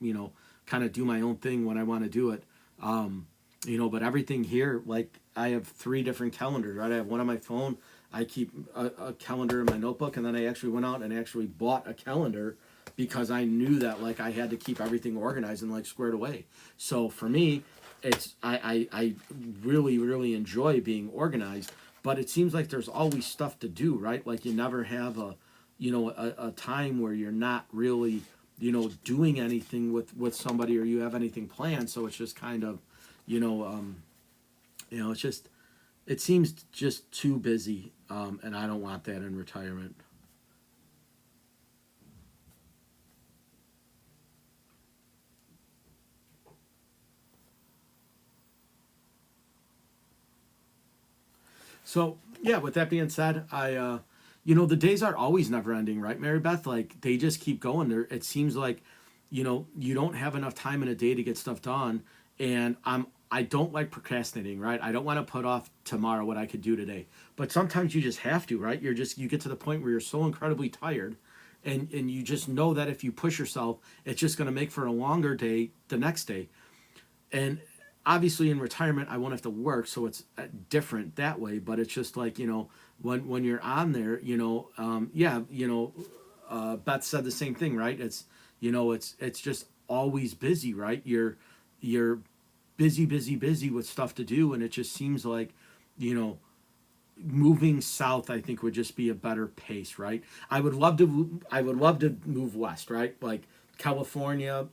kind of do my own thing when I want to do it. But everything here, like, I have 3 different calendars, right? I have one on my phone, I keep a calendar in my notebook, and then I actually went out and actually bought a calendar because I knew that like I had to keep everything organized and like squared away. So for me, it's I really really enjoy being organized, but it seems like there's always stuff to do, right? Like you never have a a time where you're not really doing anything with somebody or you have anything planned. So it's just kind of you know it's just it seems just too busy, and I don't want that in retirement. So yeah, with that being said, the days are always never ending, right, Mary Beth? Like they just keep going. There, it seems like, you don't have enough time in a day to get stuff done, and I don't like procrastinating, right? I don't want to put off tomorrow what I could do today, but sometimes you just have to, right? You get to the point where you're so incredibly tired, and you just know that if you push yourself, it's just going to make for a longer day the next day. And obviously in retirement I won't have to work, so it's different that way, but it's just like when you're on there, yeah, Beth said the same thing, right? It's just always busy, right? You're busy busy busy with stuff to do, and it just seems like you know moving south I think would just be a better pace, right? I would love to move west, right? Like California,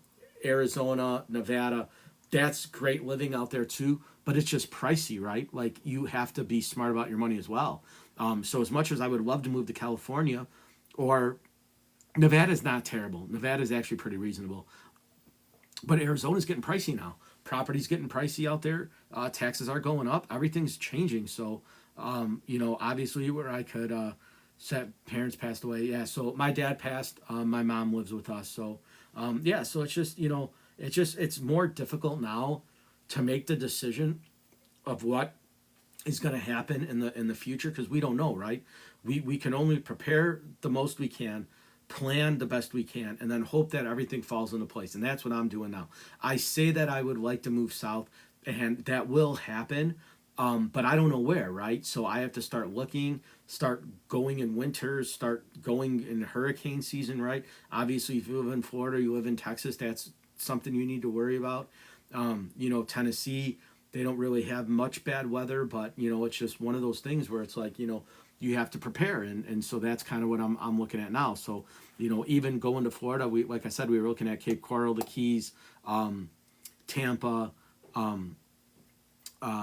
Arizona, Nevada. That's great living out there too, but it's just pricey, right? Like you have to be smart about your money as well. So as much as I would love to move to California, or Nevada's not terrible. Nevada's actually pretty reasonable, but Arizona's getting pricey now. Property's getting pricey out there. Taxes are going up. Everything's changing. So, obviously where I could set parents passed away. Yeah. So my dad passed. My mom lives with us. So, yeah. So it's just it's more difficult now to make the decision of what is going to happen in the future because we don't know, right? We can only prepare the most we can, plan the best we can, and then hope that everything falls into place. And that's what I'm doing now. I say that I would like to move south, and that will happen, but I don't know where, right? So I have to start looking, start going in winters, start going in hurricane season, right? Obviously, if you live in Florida, you live in Texas, that's something you need to worry about. Tennessee, they don't really have much bad weather, but it's just one of those things where it's like you have to prepare, and so that's kind of what I'm looking at now. So even going to Florida, we like I said, we were looking at Cape Coral, the Keys, Tampa.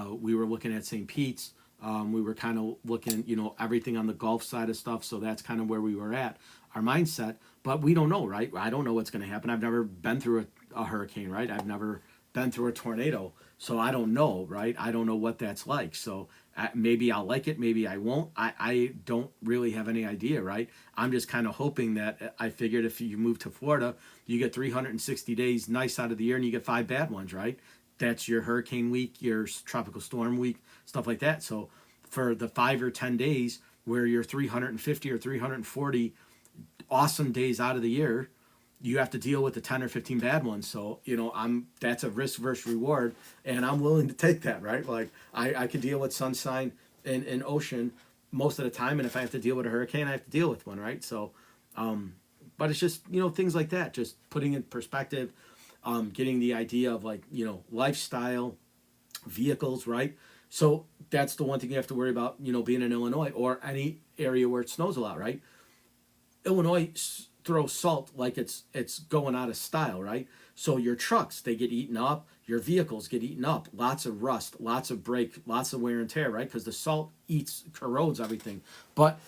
We were looking at St. Pete's. We were kind of looking, everything on the Gulf side of stuff. So that's kind of where we were at, our mindset. But we don't know, right? I don't know what's going to happen. I've never been through a hurricane, right? I've never been through a tornado. So I don't know, right? I don't know what that's like. So maybe I'll like it, maybe I won't. I don't really have any idea, right? I'm just kind of hoping that I figured if you move to Florida, you get 360 days nice out of the year and you get 5 bad ones, right? That's your hurricane week, your tropical storm week, stuff like that. So for the 5 or 10 days where you're 350 or 340 awesome days out of the year, you have to deal with the 10 or 15 bad ones. So that's a risk versus reward, and I'm willing to take that, right? Like I could deal with sunshine and ocean most of the time, and if I have to deal with a hurricane, I have to deal with one, right? So but it's just things like that, just putting in perspective, getting the idea of like lifestyle, vehicles, right? So that's the one thing you have to worry about, being in Illinois or any area where it snows a lot, right? Illinois throws salt like it's going out of style, right? So your trucks, they get eaten up, your vehicles get eaten up, lots of rust, lots of break, lots of wear and tear, right? Because the salt corrodes everything. But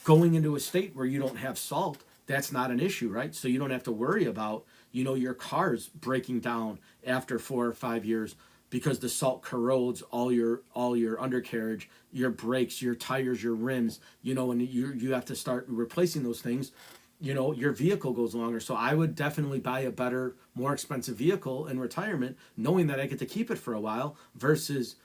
going into a state where you don't have salt, that's not an issue, right? So you don't have to worry about your cars breaking down after 4 or 5 years because the salt corrodes all your undercarriage, your brakes, your tires, your rims, and you have to start replacing those things. Your vehicle goes longer. So I would definitely buy a better, more expensive vehicle in retirement, knowing that I get to keep it for a while, versus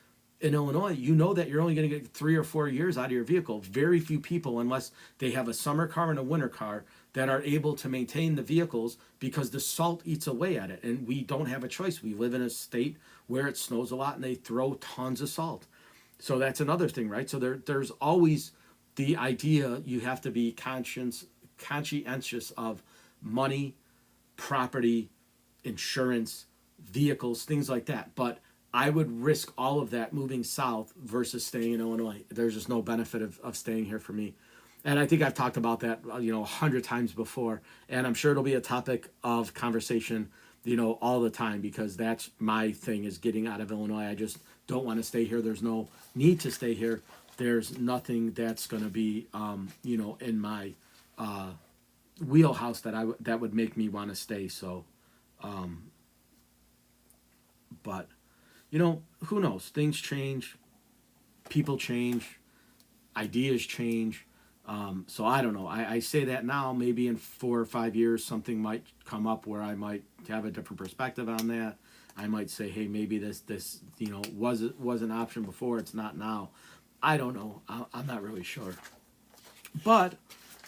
in Illinois, that you're only going to get 3 or 4 years out of your vehicle. Very few people, unless they have a summer car and a winter car, that are able to maintain the vehicles because the salt eats away at it. And we don't have a choice. We live in a state where it snows a lot and they throw tons of salt. So that's another thing, right? So there's always the idea you have to be conscientious of money, property, insurance, vehicles, things like that. But I would risk all of that moving south versus staying in Illinois. There's just no benefit of staying here for me. And I think I've talked about that, 100 times before. And I'm sure it'll be a topic of conversation, all the time, because that's my thing, is getting out of Illinois. I just don't want to stay here. There's no need to stay here. There's nothing that's going to be, in my wheelhouse that would make me want to stay. So, but, who knows? Things change, people change, ideas change. So I don't know. I say that now. Maybe in 4 or 5 years, something might come up where I might have a different perspective on that. I might say, hey, maybe this was an option before. It's not now. I don't know. I'm not really sure. But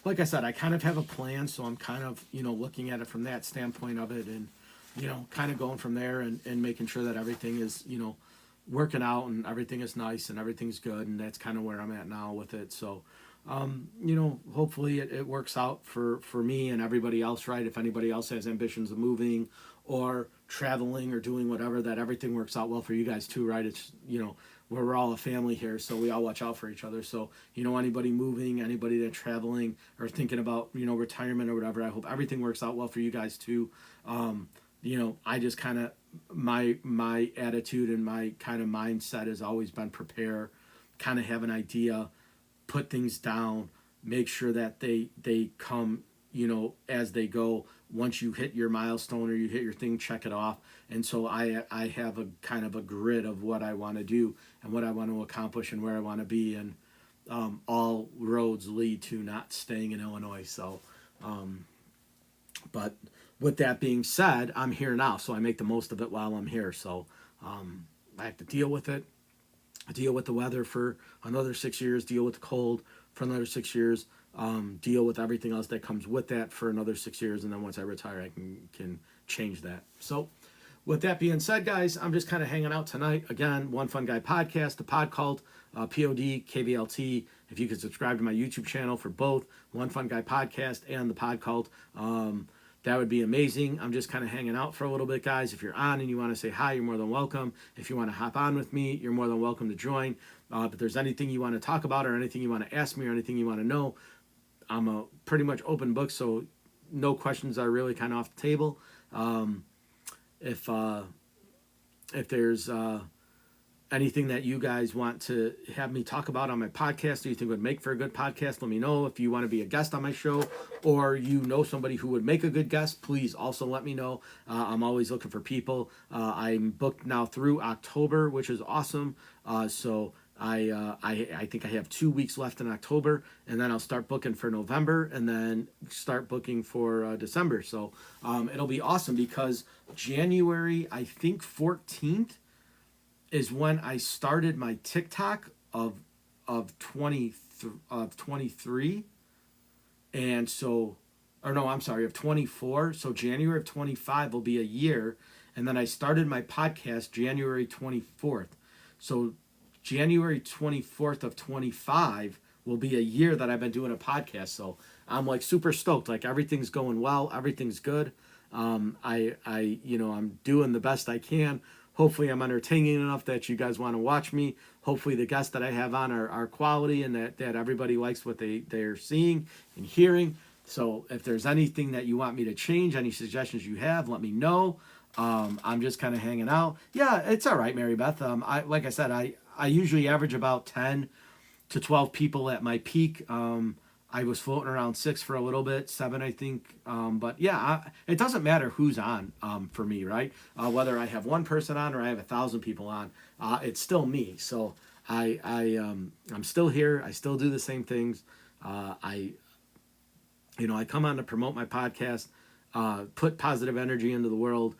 like I said, I kind of have a plan, so I'm kind of looking at it from that standpoint of it, and kind of going from there, and making sure that everything is working out and everything is nice and everything's good, and that's kind of where I'm at now with it. So. Hopefully it works out for me and everybody else, right? If anybody else has ambitions of moving or traveling or doing whatever, that everything works out well for you guys too, right? It's, we're all a family here, so we all watch out for each other. So, anybody moving, anybody that's traveling or thinking about, retirement or whatever, I hope everything works out well for you guys too. I just kind of, my attitude and my kind of mindset has always been prepare, kind of have an idea, put things down, make sure that they come, as they go. Once you hit your milestone or you hit your thing, check it off. And so I have a kind of a grid of what I want to do and what I want to accomplish and where I want to be. And all roads lead to not staying in Illinois. So, but with that being said, I'm here now, so I make the most of it while I'm here. So I have to deal with it. Deal with the weather for another 6 years, deal with the cold for another 6 years, deal with everything else that comes with that for another 6 years, and then once I retire, I can change that. So with that being said, guys, I'm just kind of hanging out tonight. Again, One Fun Guy Podcast, the Pod Cult, POD, KVLT. If you could subscribe to my YouTube channel for both One Fun Guy Podcast and the Pod Cult, that would be amazing. I'm just kind of hanging out for a little bit, guys. If you're on and you want to say hi, you're more than welcome. If you want to hop on with me, you're more than welcome to join. If there's anything you want to talk about or anything you want to ask me or anything you want to know, I'm a pretty much open book, so no questions are really kind of off the table. If there's anything that you guys want to have me talk about on my podcast or you think would make for a good podcast, let me know. If you want to be a guest on my show or somebody who would make a good guest, please also let me know. I'm always looking for people. I'm booked now through October, which is awesome. So I think I have 2 weeks left in October, and then I'll start booking for November and then start booking for December. So it'll be awesome because January, I think 14th, is when I started my TikTok of 23, and so, or no, I'm sorry, of 24. So January of 25 will be a year, and then I started my podcast January 24th. So January 24th of 25 will be a year that I've been doing a podcast. So I'm like super stoked. Like everything's going well, everything's good. I'm doing the best I can. Hopefully I'm entertaining enough that you guys want to watch me. Hopefully the guests that I have on are quality and that everybody likes what they're seeing and hearing. So if there's anything that you want me to change, any suggestions you have, let me know. I'm just kind of hanging out. Yeah, it's all right, Mary Beth. Like I said, I usually average about 10 to 12 people at my peak. I was floating around 6 for a little bit, 7, I think. But yeah, it doesn't matter who's on for me, right? Whether I have one person on or I have 1,000 people on, it's still me. So I'm still here. I still do the same things. I come on to promote my podcast, put positive energy into the world,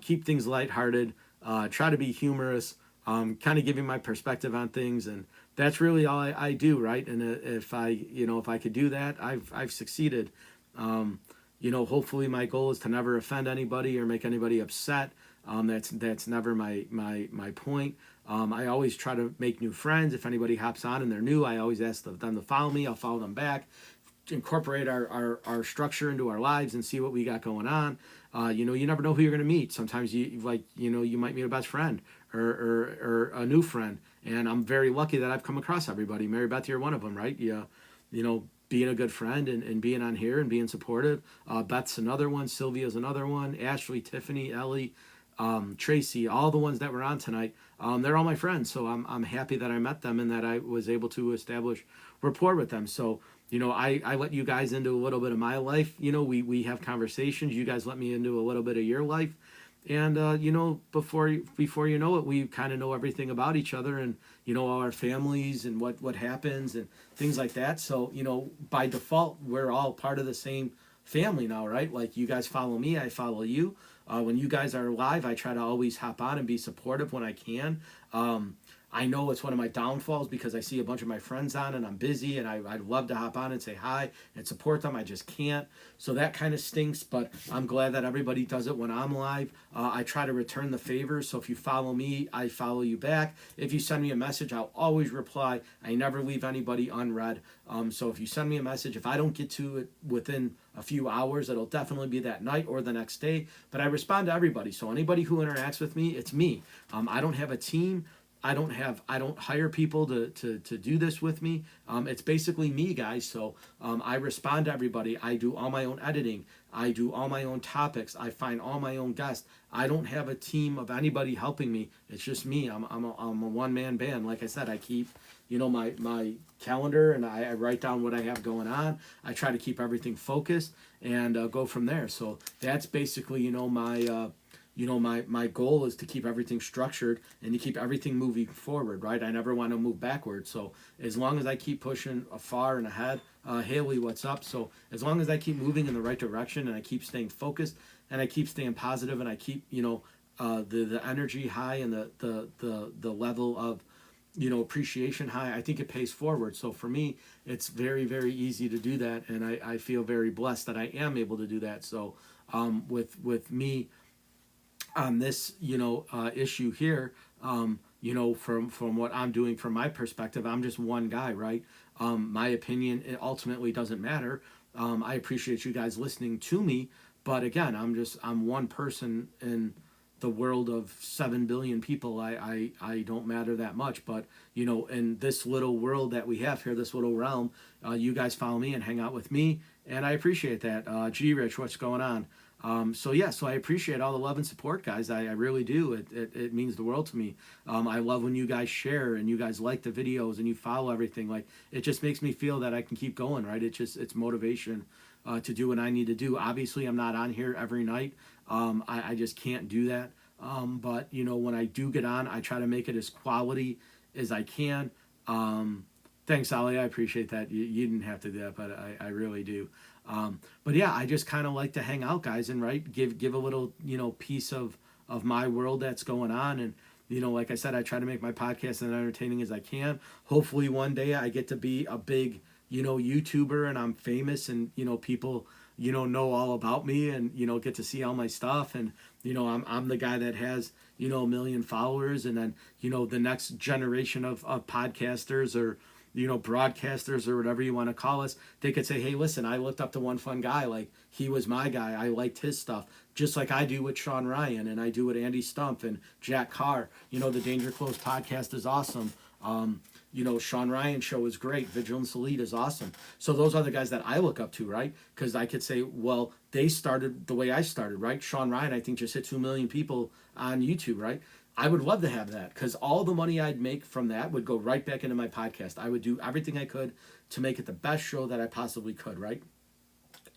keep things lighthearted, try to be humorous, kind of giving my perspective on things, and that's really all I do, right? And if I could do that, I've succeeded. Hopefully my goal is to never offend anybody or make anybody upset. That's never my point. I always try to make new friends. If anybody hops on and they're new, I always ask them to follow me. I'll follow them back, incorporate our structure into our lives and see what we got going on. You never know who you're going to meet. Sometimes you might meet a best friend or a new friend. And I'm very lucky that I've come across everybody. Mary Beth, you're one of them, right? Yeah, being a good friend and being on here and being supportive. Beth's another one. Sylvia's another one. Ashley, Tiffany, Ellie, Tracy, all the ones that were on tonight. They're all my friends. So I'm happy that I met them and that I was able to establish rapport with them. So, I let you guys into a little bit of my life. We have conversations. You guys let me into a little bit of your life. And, before you know it, we kind of know everything about each other and, all our families and what happens and things like that. So, by default, we're all part of the same family now, right? Like you guys follow me, I follow you. When you guys are live, I try to always hop on and be supportive when I can. I know it's one of my downfalls because I see a bunch of my friends on and I'm busy and I'd love to hop on and say hi and support them. I just can't. So that kind of stinks, but I'm glad that everybody does it when I'm live. I try to return the favor. So if you follow me, I follow you back. If you send me a message, I'll always reply. I never leave anybody unread. So if you send me a message, if I don't get to it within a few hours, it'll definitely be that night or the next day. But I respond to everybody. So anybody who interacts with me, it's me. I don't have a team. I don't hire people to do this with me. It's basically me, guys. So I respond to everybody. I do all my own editing. I do all my own topics. I find all my own guests. I don't have a team of anybody helping me. It's just me. I'm a one-man band. Like I said, I keep my calendar and I write down what I have going on. I try to keep everything focused and go from there. So that's basically my goal is to keep everything structured and to keep everything moving forward, right? I never want to move backwards. So as long as I keep pushing far and ahead, Haley, what's up? So as long as I keep moving in the right direction and I keep staying focused and I keep staying positive and I keep, the energy high and the level of, appreciation high, I think it pays forward. So for me, it's very, very easy to do that. And I feel very blessed that I am able to do that. So with me, on this, issue here, from what I'm doing from my perspective, I'm just one guy, right? My opinion, it ultimately doesn't matter. I appreciate you guys listening to me, but again, I'm one person in the world of 7 billion people. I don't matter that much, but in this little world that we have here, this little realm, you guys follow me and hang out with me, and I appreciate that. G Rich, what's going on? So I appreciate all the love and support, guys. I really do. It means the world to me. I love when you guys share and you guys like the videos and you follow everything. Like, it just makes me feel that I can keep going, right? It's motivation to do what I need to do. Obviously, I'm not on here every night. I just can't do that. But when I do get on, I try to make it as quality as I can. Thanks, Ali. I appreciate that. You didn't have to do that, but I really do. But yeah, I just kind of like to hang out, guys, and give a little, piece of my world that's going on. And, like I said, I try to make my podcast as entertaining as I can. Hopefully one day I get to be a big, YouTuber and I'm famous and, people, know all about me and, get to see all my stuff. And, I'm the guy that has, a million followers. And then, the next generation of podcasters or, broadcasters or whatever you want to call us, they could say, hey, listen, I looked up to one fun guy. Like, he was my guy. I liked his stuff, just like I do with Sean Ryan and I do with Andy Stumpf and Jack Carr. The Danger Close podcast is awesome. Sean Ryan show is great. Vigilance Elite is awesome. So those are the guys that I look up to, right? Because I could say, well, they started the way I started, right? Sean Ryan, I think, just hit 2 million people on YouTube, right? I would love to have that because all the money I'd make from that would go right back into my podcast. I would do everything I could to make it the best show that I possibly could, right?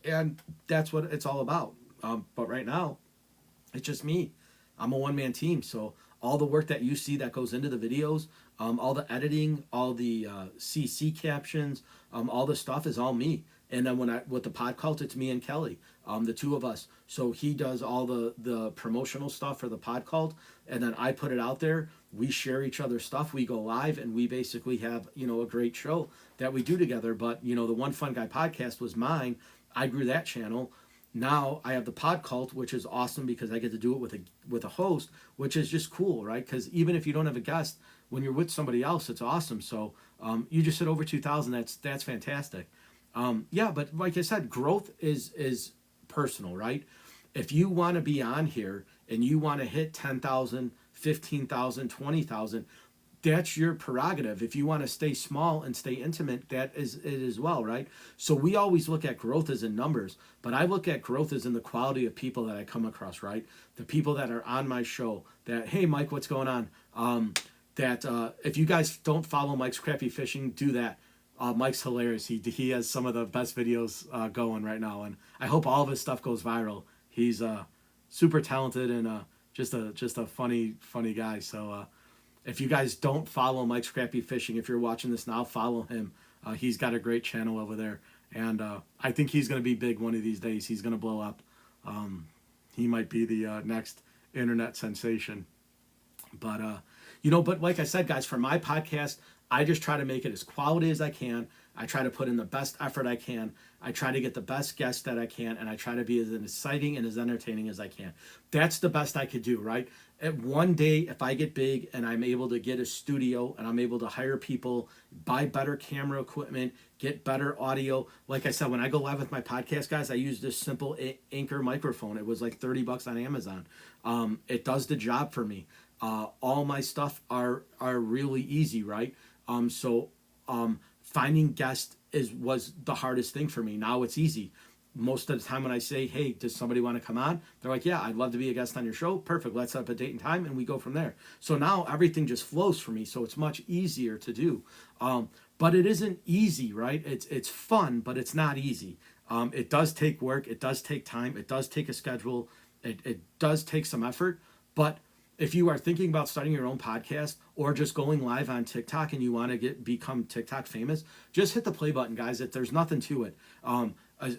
And that's what it's all about. But right now, it's just me. I'm a one-man team. So all the work that you see that goes into the videos, all the editing, all the CC captions, all the stuff is all me. And then with the pod cult, it's me and Kelly, the two of us. So he does all the promotional stuff for the pod cult, and then I put it out there. We share each other's stuff. We go live, and we basically have a great show that we do together. But the One Fun Guy podcast was mine. I grew that channel. now I have the Pod Cult, which is awesome because I get to do it with a host, which is just cool, right? Because even if you don't have a guest, when you're with somebody else, it's awesome. So you just said over 2,000. That's fantastic. Yeah, but like I said, growth is personal, right? If you want to be on here and you want to hit 10,000, 15,000, 20,000, that's your prerogative. If you want to stay small and stay intimate, that is it as well, right? So we always look at growth as in numbers, but I look at growth as in the quality of people that I come across, right? The people that are on my show that, hey, Mike, what's going on? If you guys don't follow Mike's Crappy Fishing, do that. Mike's hilarious. He has some of the best videos going right now, and I hope all of his stuff goes viral. He's super talented and just a funny guy. So if you guys don't follow Mike's Crappy Fishing, if you're watching this now, follow him. He's got a great channel over there, and I think he's going to be big one of these days. He's going to blow up. He might be the next internet sensation. But but like I said, guys, for my podcast, I just try to make it as quality as I can. I try to put in the best effort I can. I try to get the best guests that I can, and I try to be as exciting and as entertaining as I can. That's the best I could do, right? And one day, if I get big and I'm able to get a studio and I'm able to hire people, buy better camera equipment, get better audio. Like I said, when I go live with my podcast, guys, I use this simple Anchor microphone. It was like $30 on Amazon. It does the job for me. All my stuff are really easy, right? Finding guests was the hardest thing for me. Now it's easy. Most of the time when I say, hey, does somebody want to come on? They're like, yeah, I'd love to be a guest on your show. Perfect. Let's set up a date and time, and we go from there. So now everything just flows for me. So it's much easier to do. But it isn't easy, right? It's fun, but it's not easy. It does take work. It does take time. It does take a schedule. It does take some effort. But if you are thinking about starting your own podcast or just going live on TikTok and you want to become TikTok famous, just hit the play button, guys. There's nothing to it.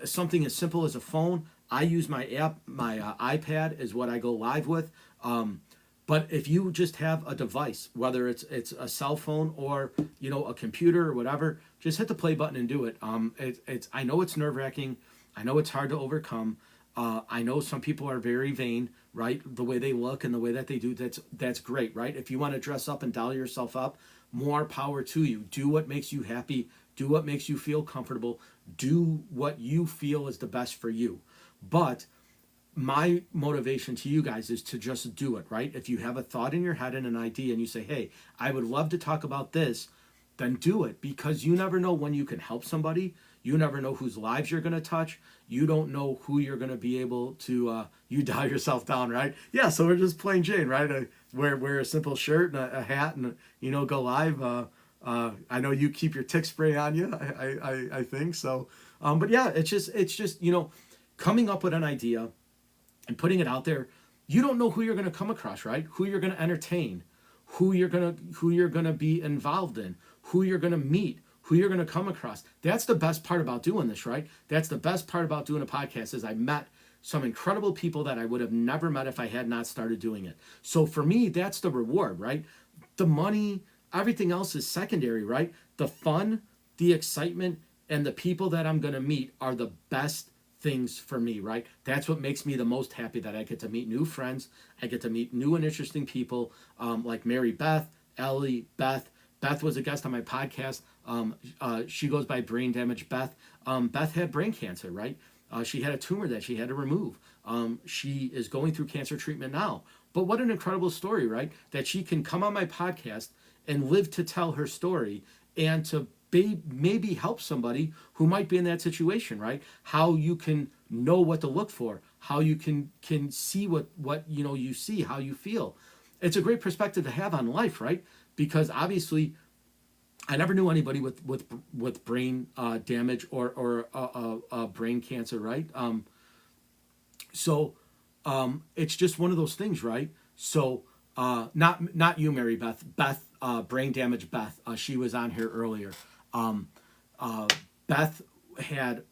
Something as simple as a phone. I use my app, my iPad is what I go live with. But if you just have a device, whether it's a cell phone or a computer or whatever, just hit the play button and do it. I know it's nerve-wracking. I know it's hard to overcome. I know some people are very vain, right? The way they look and the way that they do, that's great, right? If you want to dress up and doll yourself up, more power to you. Do what makes you happy. Do what makes you feel comfortable. Do what you feel is the best for you. But my motivation to you guys is to just do it, right? If you have a thought in your head and an idea and you say, hey, I would love to talk about this, then do it, because you never know when you can help somebody. You never know whose lives you're going to touch. You don't know who you're going to be able to, you dial yourself down, right? Yeah, so we're just plain Jane, right? Wear a simple shirt and a hat and, go live. I know you keep your tick spray on you, I think so. But yeah, it's just, coming up with an idea and putting it out there. You don't know who you're going to come across, right? Who you're going to entertain, who you're going to be involved in, who you're going to meet, who you're going to come across. That's the best part about doing this, right? That's the best part about doing a podcast is I met some incredible people that I would have never met if I had not started doing it. So for me, that's the reward, right? The money, everything else is secondary, right? The fun, the excitement, and the people that I'm going to meet are the best things for me, right? That's what makes me the most happy, that I get to meet new friends. I get to meet new and interesting people like Mary Beth, Ellie, Beth. Beth was a guest on my podcast. She goes by Brain Damage Beth. Beth had brain cancer, right? She had a tumor that she had to remove. She is going through cancer treatment now. But what an incredible story, right? That she can come on my podcast and live to tell her story and to maybe help somebody who might be in that situation, right? How you can know what to look for, how you can see what you see, how you feel. It's a great perspective to have on life, right? Because obviously, I never knew anybody with brain damage or brain cancer, right? So it's just one of those things, right? So not you, Mary Beth. Beth, brain damage Beth. She was on here earlier. Beth had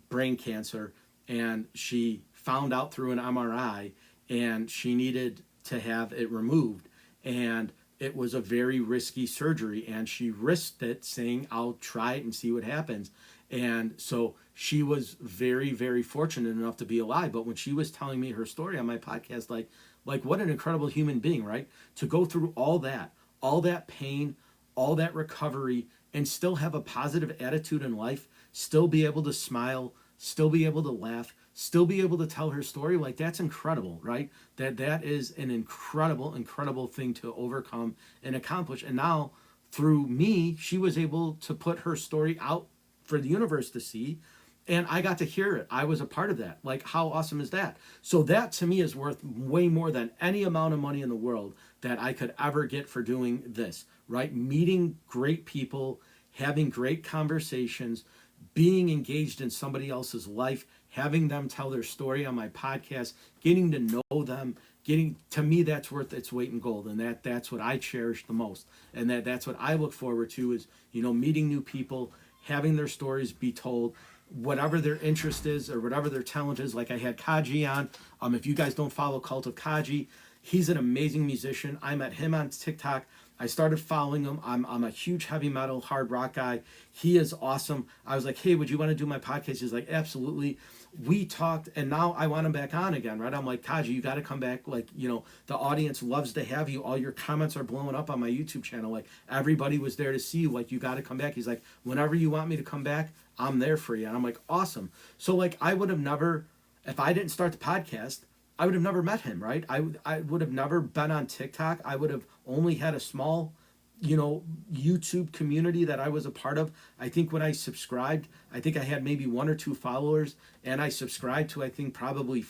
brain cancer, and she found out through an MRI, and she needed to have it removed, and it was a very risky surgery, and she risked it, saying, I'll try it and see what happens. And so she was very, very fortunate enough to be alive. But when she was telling me her story on my podcast, like what an incredible human being, right? To go through all that pain, all that recovery, and still have a positive attitude in life, still be able to smile, still be able to laugh, still be able to tell her story, like that's incredible, right? That is an incredible thing to overcome and accomplish. And now through me, she was able to put her story out for the universe to see, and I got to hear it. I was a part of that. Like, how awesome is that? So that to me is worth way more than any amount of money in the world that I could ever get for doing this, right? Meeting great people, having great conversations, being engaged in somebody else's life, having them tell their story on my podcast, getting to know them, to me, that's worth its weight in gold. And that's what I cherish the most. And that's what I look forward to is, meeting new people, having their stories be told, whatever their interest is or whatever their talent is. Like I had Kaji on. If you guys don't follow Cult of Kaji, he's an amazing musician. I met him on TikTok. I started following him. I'm a huge heavy metal, hard rock guy. He is awesome. I was like, hey, would you want to do my podcast? He's like, absolutely. We talked, and now I want him back on again, right? I'm like, Kaji, you got to come back. Like, the audience loves to have you. All your comments are blowing up on my YouTube channel. Like, everybody was there to see you. Like, you got to come back. He's like, whenever you want me to come back, I'm there for you. And I'm like, awesome. So, like, I would have never, if I didn't start the podcast, I would have never met him, right? I would have never been on TikTok. I would have only had a small, YouTube community that I was a part of. I think when I subscribed, I think I had maybe 1 or 2 followers, and I subscribed to, I think, probably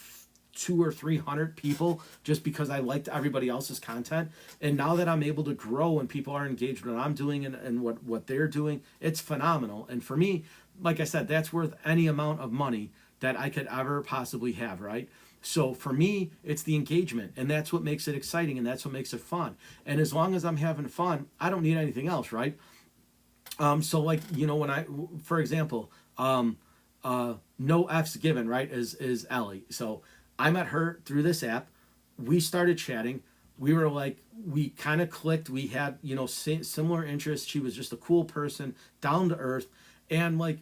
200 or 300 people just because I liked everybody else's content. And now that I'm able to grow and people are engaged with what I'm doing and what they're doing, it's phenomenal. And for me, like I said, that's worth any amount of money that I could ever possibly have, right? So for me, it's the engagement, and that's what makes it exciting, and that's what makes it fun. And as long as I'm having fun, I don't need anything else, right? So like, when for example, No F's Given, right, is Ellie. So I met her through this app. We started chatting. We were like, we kind of clicked. We had, similar interests. She was just a cool person, down to earth. And like,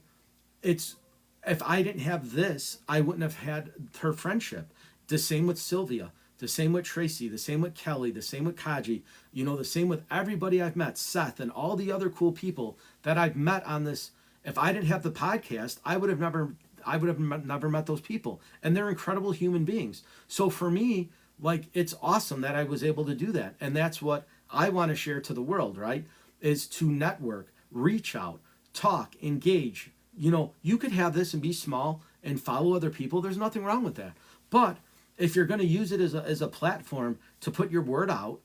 if I didn't have this, I wouldn't have had her friendship. The same with Sylvia, the same with Tracy, the same with Kelly, the same with Kaji, the same with everybody I've met, Seth, and all the other cool people that I've met on this. If I didn't have the podcast, I would have never met those people. And they're incredible human beings. So for me, like, it's awesome that I was able to do that. And that's what I want to share to the world, right? Is to network, reach out, talk, engage. You could have this and be small and follow other people. There's nothing wrong with that. But if you're going to use it as a platform to put your word out,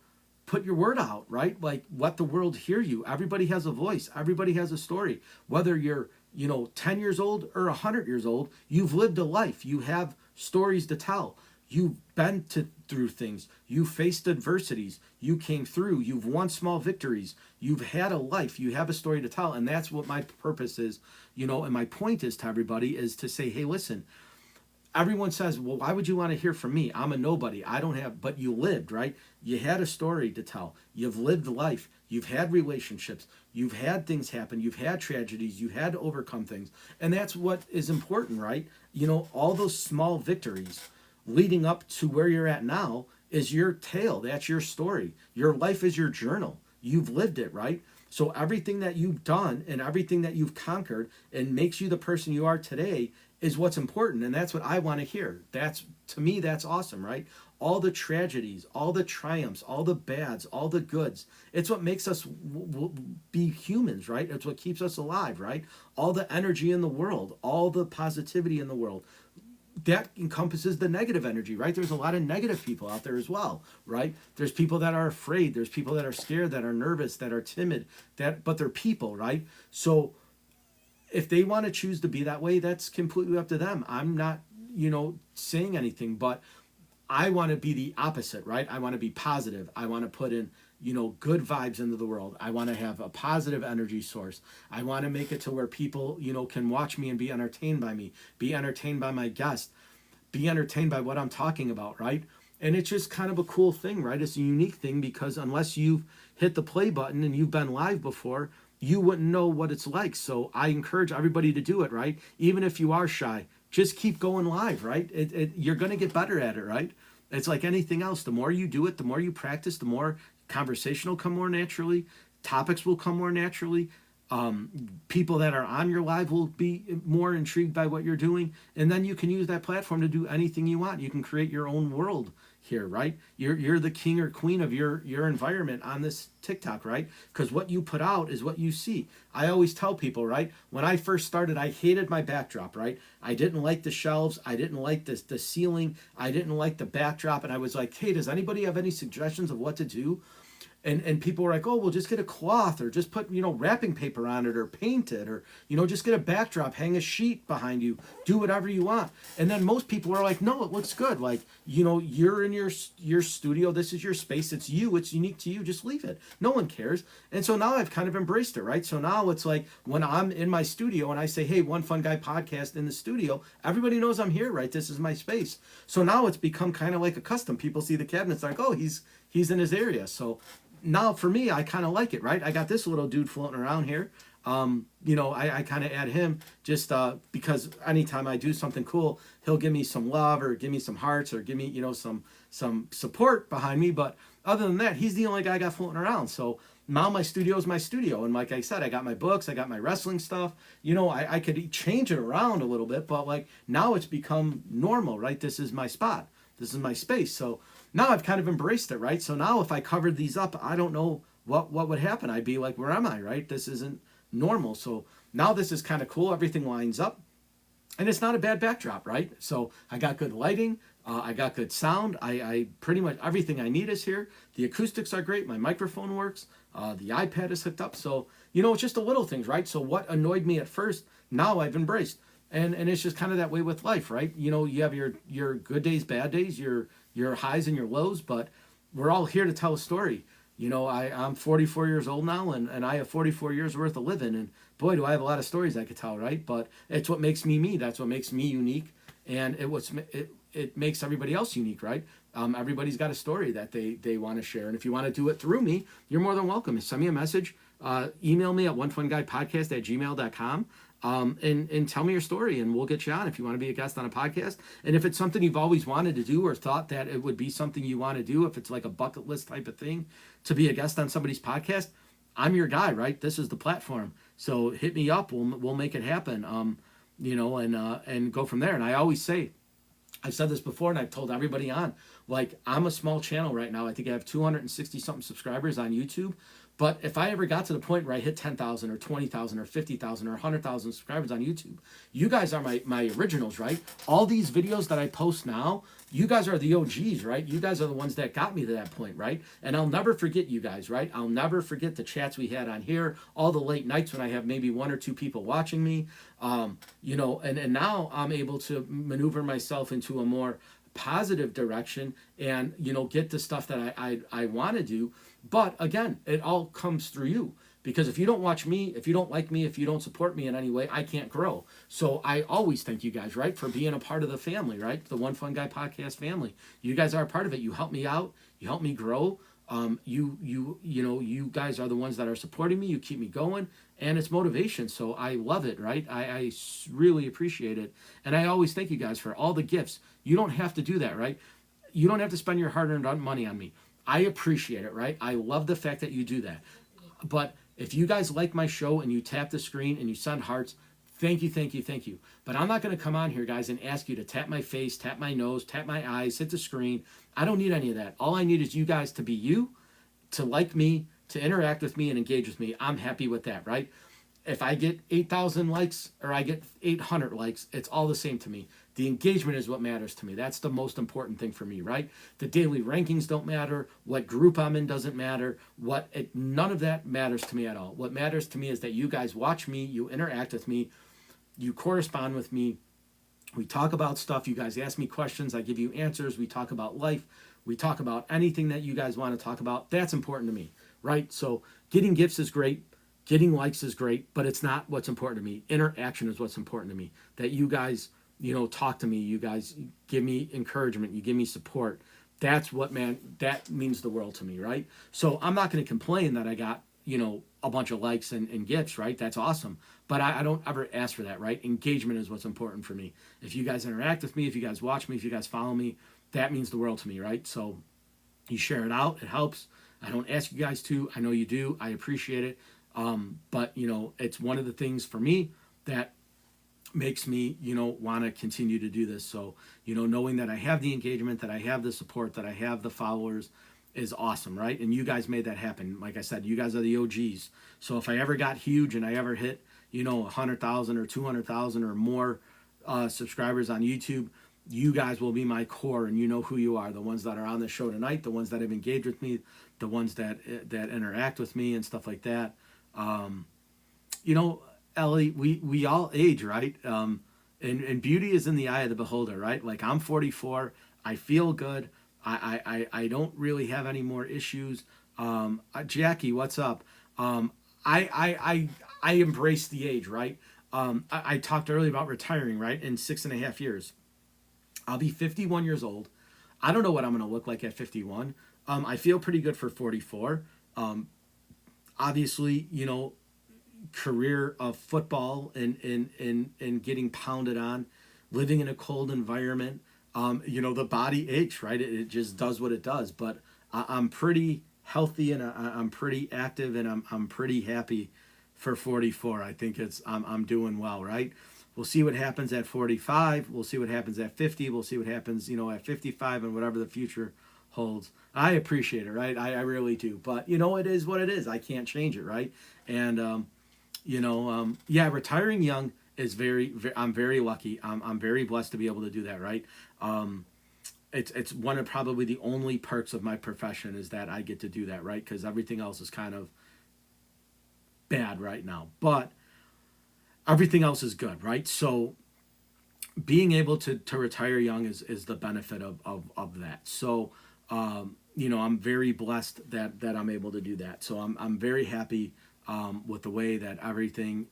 right? Like, let the world hear you. Everybody has a voice. Everybody has a story. Whether you're, 10 years old or 100 years old, you've lived a life. You have stories to tell. You've been through things. You faced adversities. You came through. You've won small victories. You've had a life. You have a story to tell. And that's what my purpose is, and my point is to everybody is to say, hey, listen, everyone says, well, why would you want to hear from me? I'm a nobody. I don't have, but you lived, right? You had a story to tell. You've lived life. You've had relationships. You've had things happen. You've had tragedies. You had to overcome things. And that's what is important, right? All those small victories leading up to where you're at now is your tale. That's your story. Your life is your journal. You've lived it, right? So everything that you've done and everything that you've conquered and makes you the person you are today is what's important. And that's what I want to hear. To me, that's awesome, right? All the tragedies, all the triumphs, all the bads, all the goods. It's what makes us be humans, right? It's what keeps us alive, right? All the energy in the world, all the positivity in the world. That encompasses the negative energy, right? There's a lot of negative people out there as well, right? There's people that are afraid. There's people that are scared, that are nervous, that are timid, but they're people, right? So if they want to choose to be that way, that's completely up to them. I'm not, saying anything, but I want to be the opposite, right? I want to be positive. I want to put in, good vibes into the world. I want to have a positive energy source. I want to make it to where people, can watch me and be entertained by me, be entertained by my guest, be entertained by what I'm talking about, right? And it's just kind of a cool thing, right? It's a unique thing because unless you've hit the play button and you've been live before, you wouldn't know what it's like. So I encourage everybody to do it, right? Even if you are shy, just keep going live, right? You're going to get better at it, right? It's like anything else. The more you do it, the more you practice, the more conversation will come more naturally. Topics will come more naturally. People that are on your live will be more intrigued by what you're doing. And then you can use that platform to do anything you want. You can create your own world here, right? You're the king or queen of your environment on this TikTok, right? Because what you put out is what you see. I always tell people, right? When I first started, I hated my backdrop, right? I didn't like the shelves. I didn't like the ceiling. I didn't like the backdrop. And I was like, hey, does anybody have any suggestions of what to do? And people were like, oh, well, just get a cloth or just put, wrapping paper on it or paint it or, just get a backdrop, hang a sheet behind you, do whatever you want. And then most people are like, no, it looks good. Like, you're in your studio. This is your space. It's you. It's unique to you. Just leave it. No one cares. And so now I've kind of embraced it, right? So now it's like when I'm in my studio and I say, hey, One Fun Guy podcast in the studio, everybody knows I'm here, right? This is my space. So now it's become kind of like a custom. People see the cabinets like, oh, he's in his area. So now for me, I kind of like it, right? I got this little dude floating around here. I kind of add him just because anytime I do something cool, he'll give me some love or give me some hearts or give me, some support behind me. But other than that, he's the only guy I got floating around. So now my studio is my studio. And like I said, I got my books, I got my wrestling stuff. I could change it around a little bit, but like now it's become normal, right? This is my spot. This is my space. So now I've kind of embraced it, right? So now if I covered these up, I don't know what would happen. I'd be like, where am I, right? This isn't normal. So now this is kind of cool. Everything lines up. And it's not a bad backdrop, right? So I got good lighting. I got good sound. I pretty much everything I need is here. The acoustics are great. My microphone works. The iPad is hooked up. So, it's just the little things, right? So what annoyed me at first, now I've embraced. And it's just kind of that way with life, right? You have your good days, bad days, your highs and your lows, but we're all here to tell a story. I'm 44 years old now, and I have 44 years worth of living, and boy, do I have a lot of stories I could tell, right? But it's what makes me me. That's what makes me unique, and it makes everybody else unique, right? Everybody's got a story that they want to share, and if you want to do it through me, you're more than welcome. Send me a message, email me at onefunguypodcast@gmail.com. And tell me your story and we'll get you on if you want to be a guest on a podcast. And if it's something you've always wanted to do or thought that it would be something you want to do, if it's like a bucket list type of thing to be a guest on somebody's podcast, I'm your guy, right? This is the platform. So hit me up. We'll make it happen. And go from there. And I always say, I've said this before and I've told everybody on, like, I'm a small channel right now. I think I have 260 something subscribers on YouTube. But if I ever got to the point where I hit 10,000 or 20,000 or 50,000 or 100,000 subscribers on YouTube, you guys are my originals, right? All these videos that I post now, you guys are the OGs, right? You guys are the ones that got me to that point, right? And I'll never forget you guys, right? I'll never forget the chats we had on here, all the late nights when I have maybe one or two people watching me, and now I'm able to maneuver myself into a more positive direction and get the stuff that I want to do. But again, it all comes through you, because if you don't watch me, if you don't like me, if you don't support me in any way, I can't grow. So I always thank you guys, right, for being a part of the family, right? The One Fun Guy podcast family. You guys are a part of it. You help me out. You help me grow. You guys are the ones that are supporting me. You keep me going, and it's motivation. So I love it, right? I really appreciate it. And I always thank you guys for all the gifts. You don't have to do that, right? You don't have to spend your hard-earned money on me. I appreciate it, right? I love the fact that you do that. But if you guys like my show and you tap the screen and you send hearts, thank you, thank you, thank you. But I'm not going to come on here, guys, and ask you to tap my face, tap my nose, tap my eyes, hit the screen. I don't need any of that. All I need is you guys to be you, to like me, to interact with me and engage with me. I'm happy with that, right? If I get 8,000 likes or I get 800 likes, it's all the same to me. The engagement is what matters to me. That's the most important thing for me, right? The daily rankings don't matter. What group I'm in doesn't matter. None of that matters to me at all. What matters to me is that you guys watch me, you interact with me, you correspond with me. We talk about stuff. You guys ask me questions. I give you answers. We talk about life. We talk about anything that you guys want to talk about. That's important to me, right? So getting gifts is great. Getting likes is great, but it's not what's important to me. Interaction is what's important to me. That you guys, talk to me. You guys give me encouragement. You give me support. That's what, man, that means the world to me, right? So I'm not going to complain that I got, a bunch of likes and gifts, right? That's awesome. But I don't ever ask for that, right? Engagement is what's important for me. If you guys interact with me, if you guys watch me, if you guys follow me, that means the world to me, right? So you share it out, it helps. I don't ask you guys to. I know you do. I appreciate it. But, it's one of the things for me that makes me, want to continue to do this. So, knowing that I have the engagement, that I have the support, that I have the followers is awesome, right? And you guys made that happen. Like I said, you guys are the OGs. So if I ever got huge and I ever hit, 100,000 or 200,000 or more subscribers on YouTube, you guys will be my core, and you know who you are. The ones that are on the show tonight, the ones that have engaged with me, the ones that interact with me and stuff like that. Ellie, we all age, right? And beauty is in the eye of the beholder, right? Like, I'm 44, I feel good. I don't really have any more issues. Jackie, what's up? I embrace the age, right? I talked earlier about retiring, right? In 6.5 years. I'll be 51 years old. I don't know what I'm going to look like at 51. I feel pretty good for 44. Obviously, career of football and getting pounded on, living in a cold environment. The body aches, right? It just does what it does. But I'm pretty healthy, and I'm pretty active, and I'm pretty happy for 44. I think I'm doing well, right? We'll see what happens at 45. We'll see what happens at 50. We'll see what happens, at 55, and whatever the future holds. I appreciate it, right? I really do. But, it is what it is. I can't change it, right? And, retiring young is I'm very lucky. I'm very blessed to be able to do that, right? It's one of probably the only perks of my profession is that I get to do that, right? Because everything else is kind of bad right now. But everything else is good, right? So being able to retire young is the benefit of that. So, I'm very blessed that I'm able to do that. So I'm very happy with the way that everything,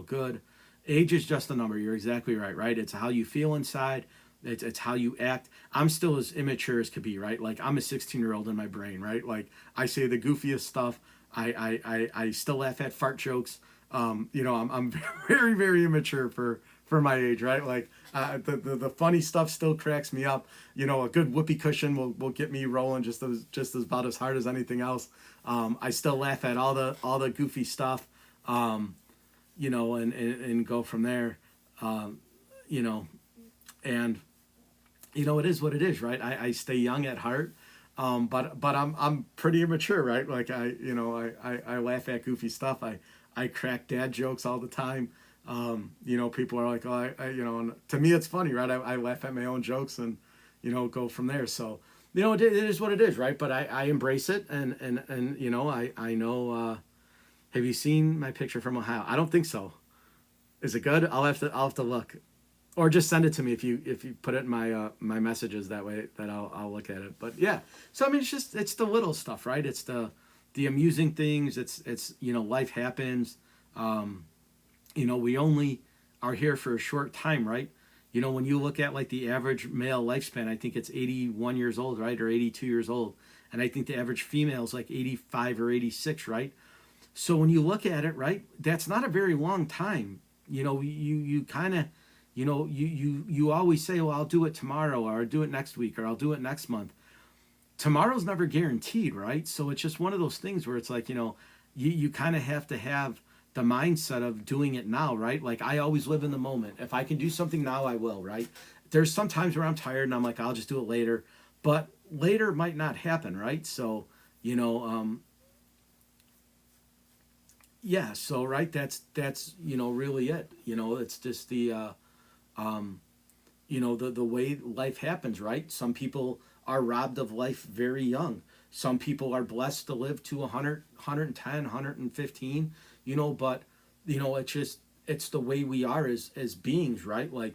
good. Age is just a number. You're exactly right? It's how you feel inside. It's how you act. I'm still as immature as could be, right? Like, I'm a 16-year-old in my brain, right? Like, I say the goofiest stuff. I still laugh at fart jokes. I'm very, very immature for my age, right? Like, the funny stuff still cracks me up. A good whoopee cushion will get me rolling just as about as hard as anything else. I still laugh at all the goofy stuff, and go from there, and it is what it is, right? I stay young at heart. But I'm pretty immature, right? Like, I laugh at goofy stuff. I crack dad jokes all the time. People are like, oh, and to me it's funny, right? I laugh at my own jokes and, go from there. So, it is what it is, right? But I embrace it, and I know. Have you seen my picture from Ohio? I don't think so. Is it good? I'll have to look, or just send it to me if you put it in my my messages. That way that I'll look at it. But yeah, so I mean, it's the little stuff, right? It's the amusing things. It's life happens. We only are here for a short time, right? When you look at like the average male lifespan, I think it's 81 years old, right? Or 82 years old. And I think the average female is like 85 or 86, right? So when you look at it, right, that's not a very long time. You kind of, you always say, well, I'll do it tomorrow, or I'll do it next week, or I'll do it next month. Tomorrow's never guaranteed, right? So it's just one of those things where it's like, you kind of have to have the mindset of doing it now, right? Like, I always live in the moment. If I can do something now, I will, right? There's some times where I'm tired and I'm like, I'll just do it later, but later might not happen, right? So, yeah, so, right, that's really it. It's just the the way life happens, right? Some people are robbed of life very young. Some people are blessed to live to 100, 110, 115, but, it's the way we are as beings, right? Like,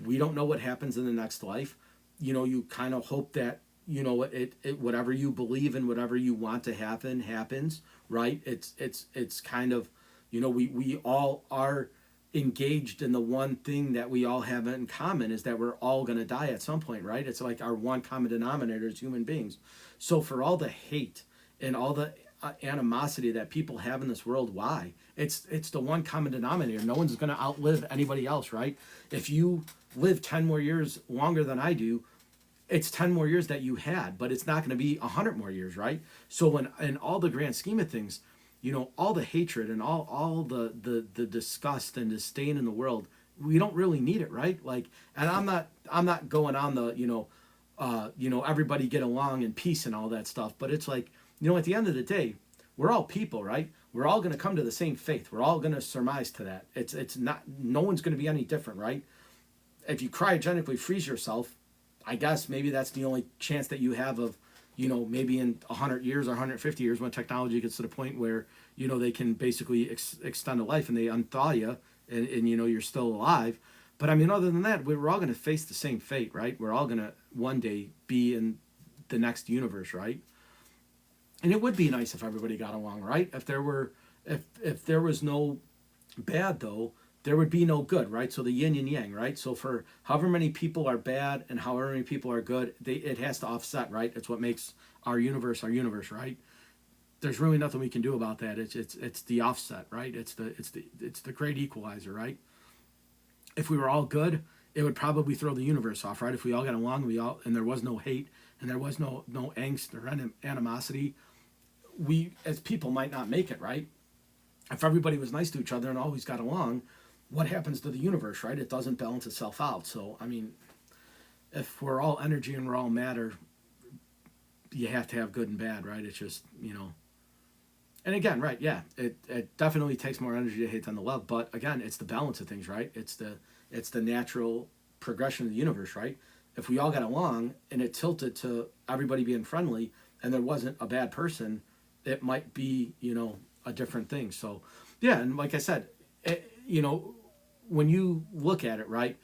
we don't know what happens in the next life. You kind of hope that, it whatever you believe and whatever you want to happen happens, right? It's kind of, we all are engaged in the one thing that we all have in common, is that we're all going to die at some point, right? It's like our one common denominator as human beings. So for all the hate and all the animosity that people have in this world. Why? It's the one common denominator. No one's going to outlive anybody else, right? If you live 10 more years longer than I do, it's 10 more years that you had, but it's not going to be 100 more years, right? So when in all the grand scheme of things, all the hatred and all the disgust and disdain in the world, we don't really need it, right? Like, and I'm not going on the everybody get along in peace and all that stuff, but it's like, at the end of the day, we're all people, right? We're all going to come to the same faith. We're all going to surmise to that. It's not, no one's going to be any different, right? If you cryogenically freeze yourself, I guess maybe that's the only chance that you have of, maybe in 100 years or 150 years when technology gets to the point where, they can basically extend a life and they unthaw you and you're still alive. But I mean, other than that, we're all going to face the same fate, right? We're all going to one day be in the next universe, right? And it would be nice if everybody got along, right? If there was no bad, though, there would be no good, right? So the yin and yang, right? So for however many people are bad and however many people are good, it has to offset, right? It's what makes our universe, right? There's really nothing we can do about that. It's the offset, right? It's the great equalizer, right? If we were all good, it would probably throw the universe off, right? If we all got along, and there was no hate and there was no angst or animosity, we as people might not make it, right? If everybody was nice to each other and always got along, what happens to the universe, right? It doesn't balance itself out. So, I mean, if we're all energy and we're all matter, you have to have good and bad, right? It's just, and again, right, yeah, it definitely takes more energy to hate than to love. But again, it's the balance of things, right? It's the natural progression of the universe, right? If we all got along and it tilted to everybody being friendly and there wasn't a bad person, it might be, a different thing. So, yeah, and like I said, when you look at it, right,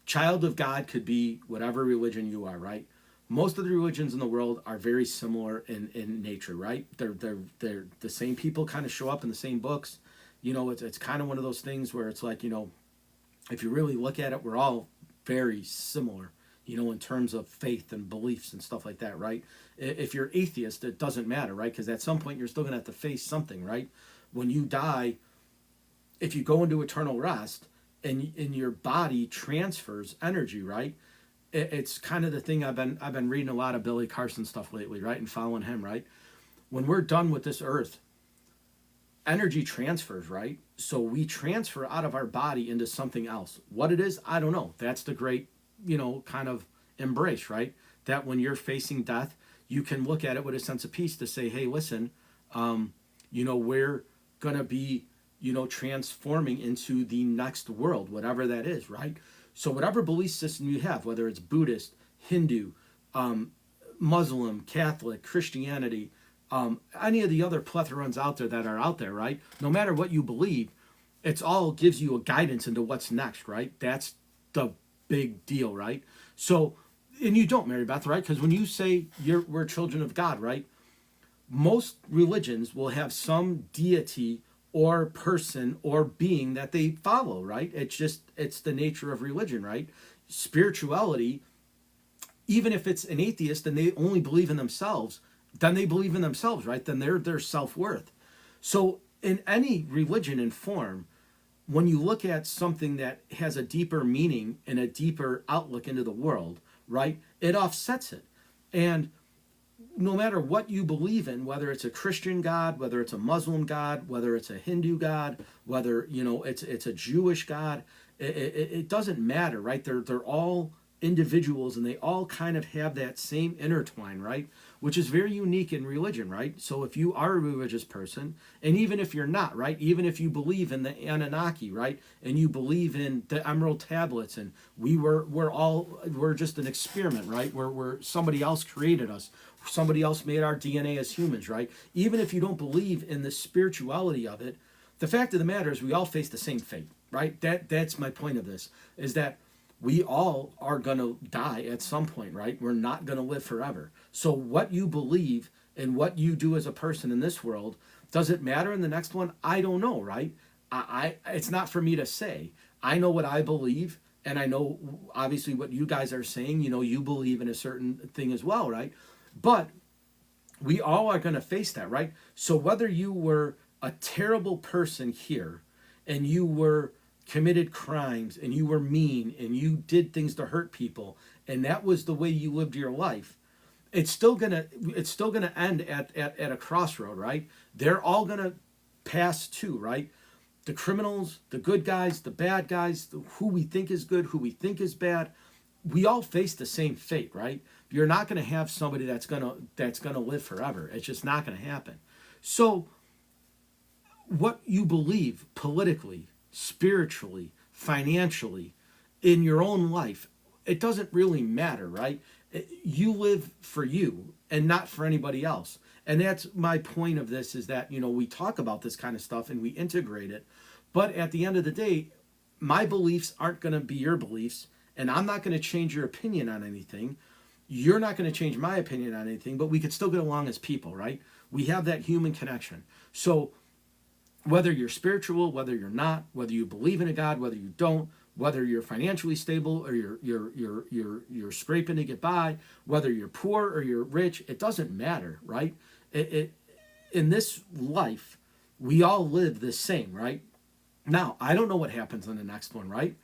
child of God could be whatever religion you are, right? Most of the religions in the world are very similar in nature, right? They're the same people kind of show up in the same books. It's kind of one of those things where it's like, if you really look at it, we're all very similar, in terms of faith and beliefs and stuff like that, right? If you're atheist, it doesn't matter, right? Because at some point you're still going to have to face something, right? When you die, if you go into eternal rest and your body transfers energy, right? It's kind of the thing I've been reading a lot of Billy Carson stuff lately, right? And following him, right? When we're done with this earth, energy transfers, right? So we transfer out of our body into something else. What it is, I don't know. That's the great, kind of embrace, right? That when you're facing death, you can look at it with a sense of peace to say, hey, listen, we're going to be, transforming into the next world, whatever that is, right? So whatever belief system you have, whether it's Buddhist, Hindu, Muslim, Catholic, Christianity, any of the other plethrons out there that are out there, right? No matter what you believe, it's all gives you a guidance into what's next, right? That's the big deal, right? So, and you don't, Mary Beth, right? Because when you say we're children of God, right? Most religions will have some deity or person or being that they follow, right? It's the nature of religion, right? Spirituality, even if it's an atheist and they only believe in themselves, then they believe in themselves, right? Then they're their self-worth. So in any religion and form, when you look at something that has a deeper meaning and a deeper outlook into the world, right? It offsets it. And no matter what you believe in, whether it's a Christian God, whether it's a Muslim God, whether it's a Hindu God, whether it's a Jewish God, it doesn't matter, right? They're all individuals and they all kind of have that same intertwine, right? Which is very unique in religion, right? So if you are a religious person, and even if you're not, right? Even if you believe in the Anunnaki, right? And you believe in the Emerald Tablets, and we're just an experiment, right? We're somebody else created us. Somebody else made our DNA as humans, right? Even if you don't believe in the spirituality of it, the fact of the matter is we all face the same fate, right? That's my point of this, is that we all are going to die at some point, right? We're not going to live forever. So what you believe and what you do as a person in this world, does it matter in the next one? I don't know, right? It's not for me to say. I know what I believe, and I know obviously what you guys are saying. You believe in a certain thing as well, right? But We all are going to face that, right? So whether you were a terrible person here and you were committed crimes and you were mean and you did things to hurt people and that was the way you lived your life, it's still gonna end at a crossroad, right? They're all gonna pass too, right? The criminals, the good guys, the bad guys, who we think is good, who we think is bad, we all face the same fate, right? You're not going to have somebody that's gonna live forever. It's just not going to happen. So, what you believe politically, spiritually, financially, in your own life, it doesn't really matter, right? You live for you and not for anybody else. And that's my point of this is that, we talk about this kind of stuff and we integrate it. But at the end of the day, my beliefs aren't going to be your beliefs. And I'm not going to change your opinion on anything. You're not going to change my opinion on anything, but we could still get along as people, right? We have that human connection. So whether you're spiritual, whether you're not, whether you believe in a God, whether you don't, whether you're financially stable or you're scraping to get by, whether you're poor or you're rich, it doesn't matter, right? In this life, we all live the same, right? Now, I don't know what happens in the next one, right?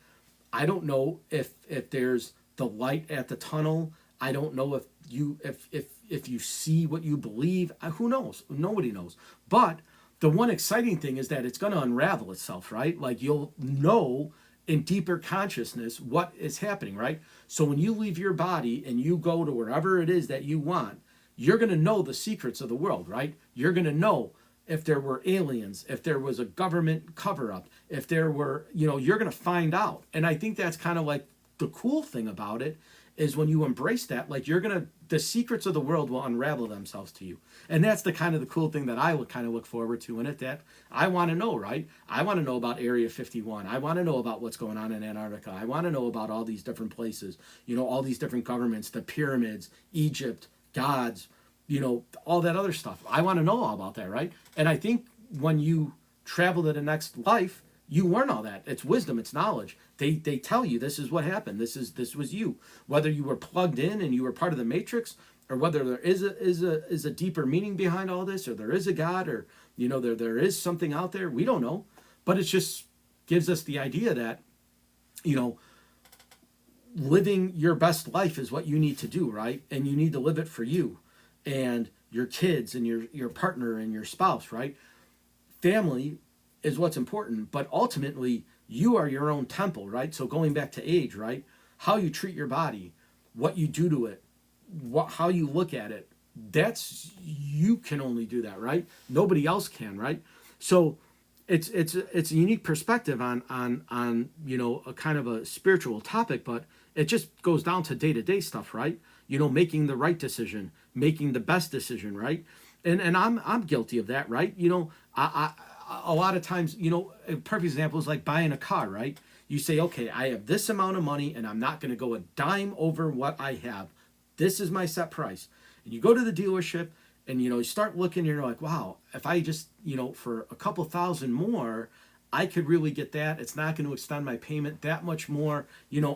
I don't know if there's the light at the tunnel. I don't know if you see what you believe. Who knows? Nobody knows. But the one exciting thing is that it's going to unravel itself, right? Like you'll know in deeper consciousness what is happening, right? So when you leave your body and you go to wherever it is that you want, you're going to know the secrets of the world, right? You're going to know if there were aliens, if there was a government cover up, if there were, you're going to find out. And I think that's kind of like the cool thing about it is when you embrace that, like the secrets of the world will unravel themselves to you. And that's the kind of the cool thing that I would kind of look forward to in it, that I want to know, right? I want to know about Area 51. I want to know about what's going on in Antarctica. I want to know about all these different places, all these different governments, the pyramids, Egypt, gods, all that other stuff. I want to know all about that, right? And I think when you travel to the next life, you learn all that. It's wisdom, it's knowledge. They tell you this is what happened. This was you. Whether you were plugged in and you were part of the matrix, or whether there is a deeper meaning behind all this, or there is a God, or there is something out there. We don't know, but it just gives us the idea that living your best life is what you need to do, right? And you need to live it for you and your kids and your partner and your spouse, right? Family is what's important, but ultimately you are your own temple, right? So going back to age, right? How you treat your body, what you do to it, how you look at it, you can only do that, right? Nobody else can, right? So it's a unique perspective on a kind of a spiritual topic, but it just goes down to day-to-day stuff, right? Making the right decision, making the best decision, right? And I'm guilty of that, right? I a lot of times, a perfect example is like buying a car, right? You say, okay, I have this amount of money and I'm not going to go a dime over what I have. This is my set price. And you go to the dealership and, you start looking and you're like, wow, if I just, for a couple thousand more, I could really get that. It's not going to extend my payment that much more.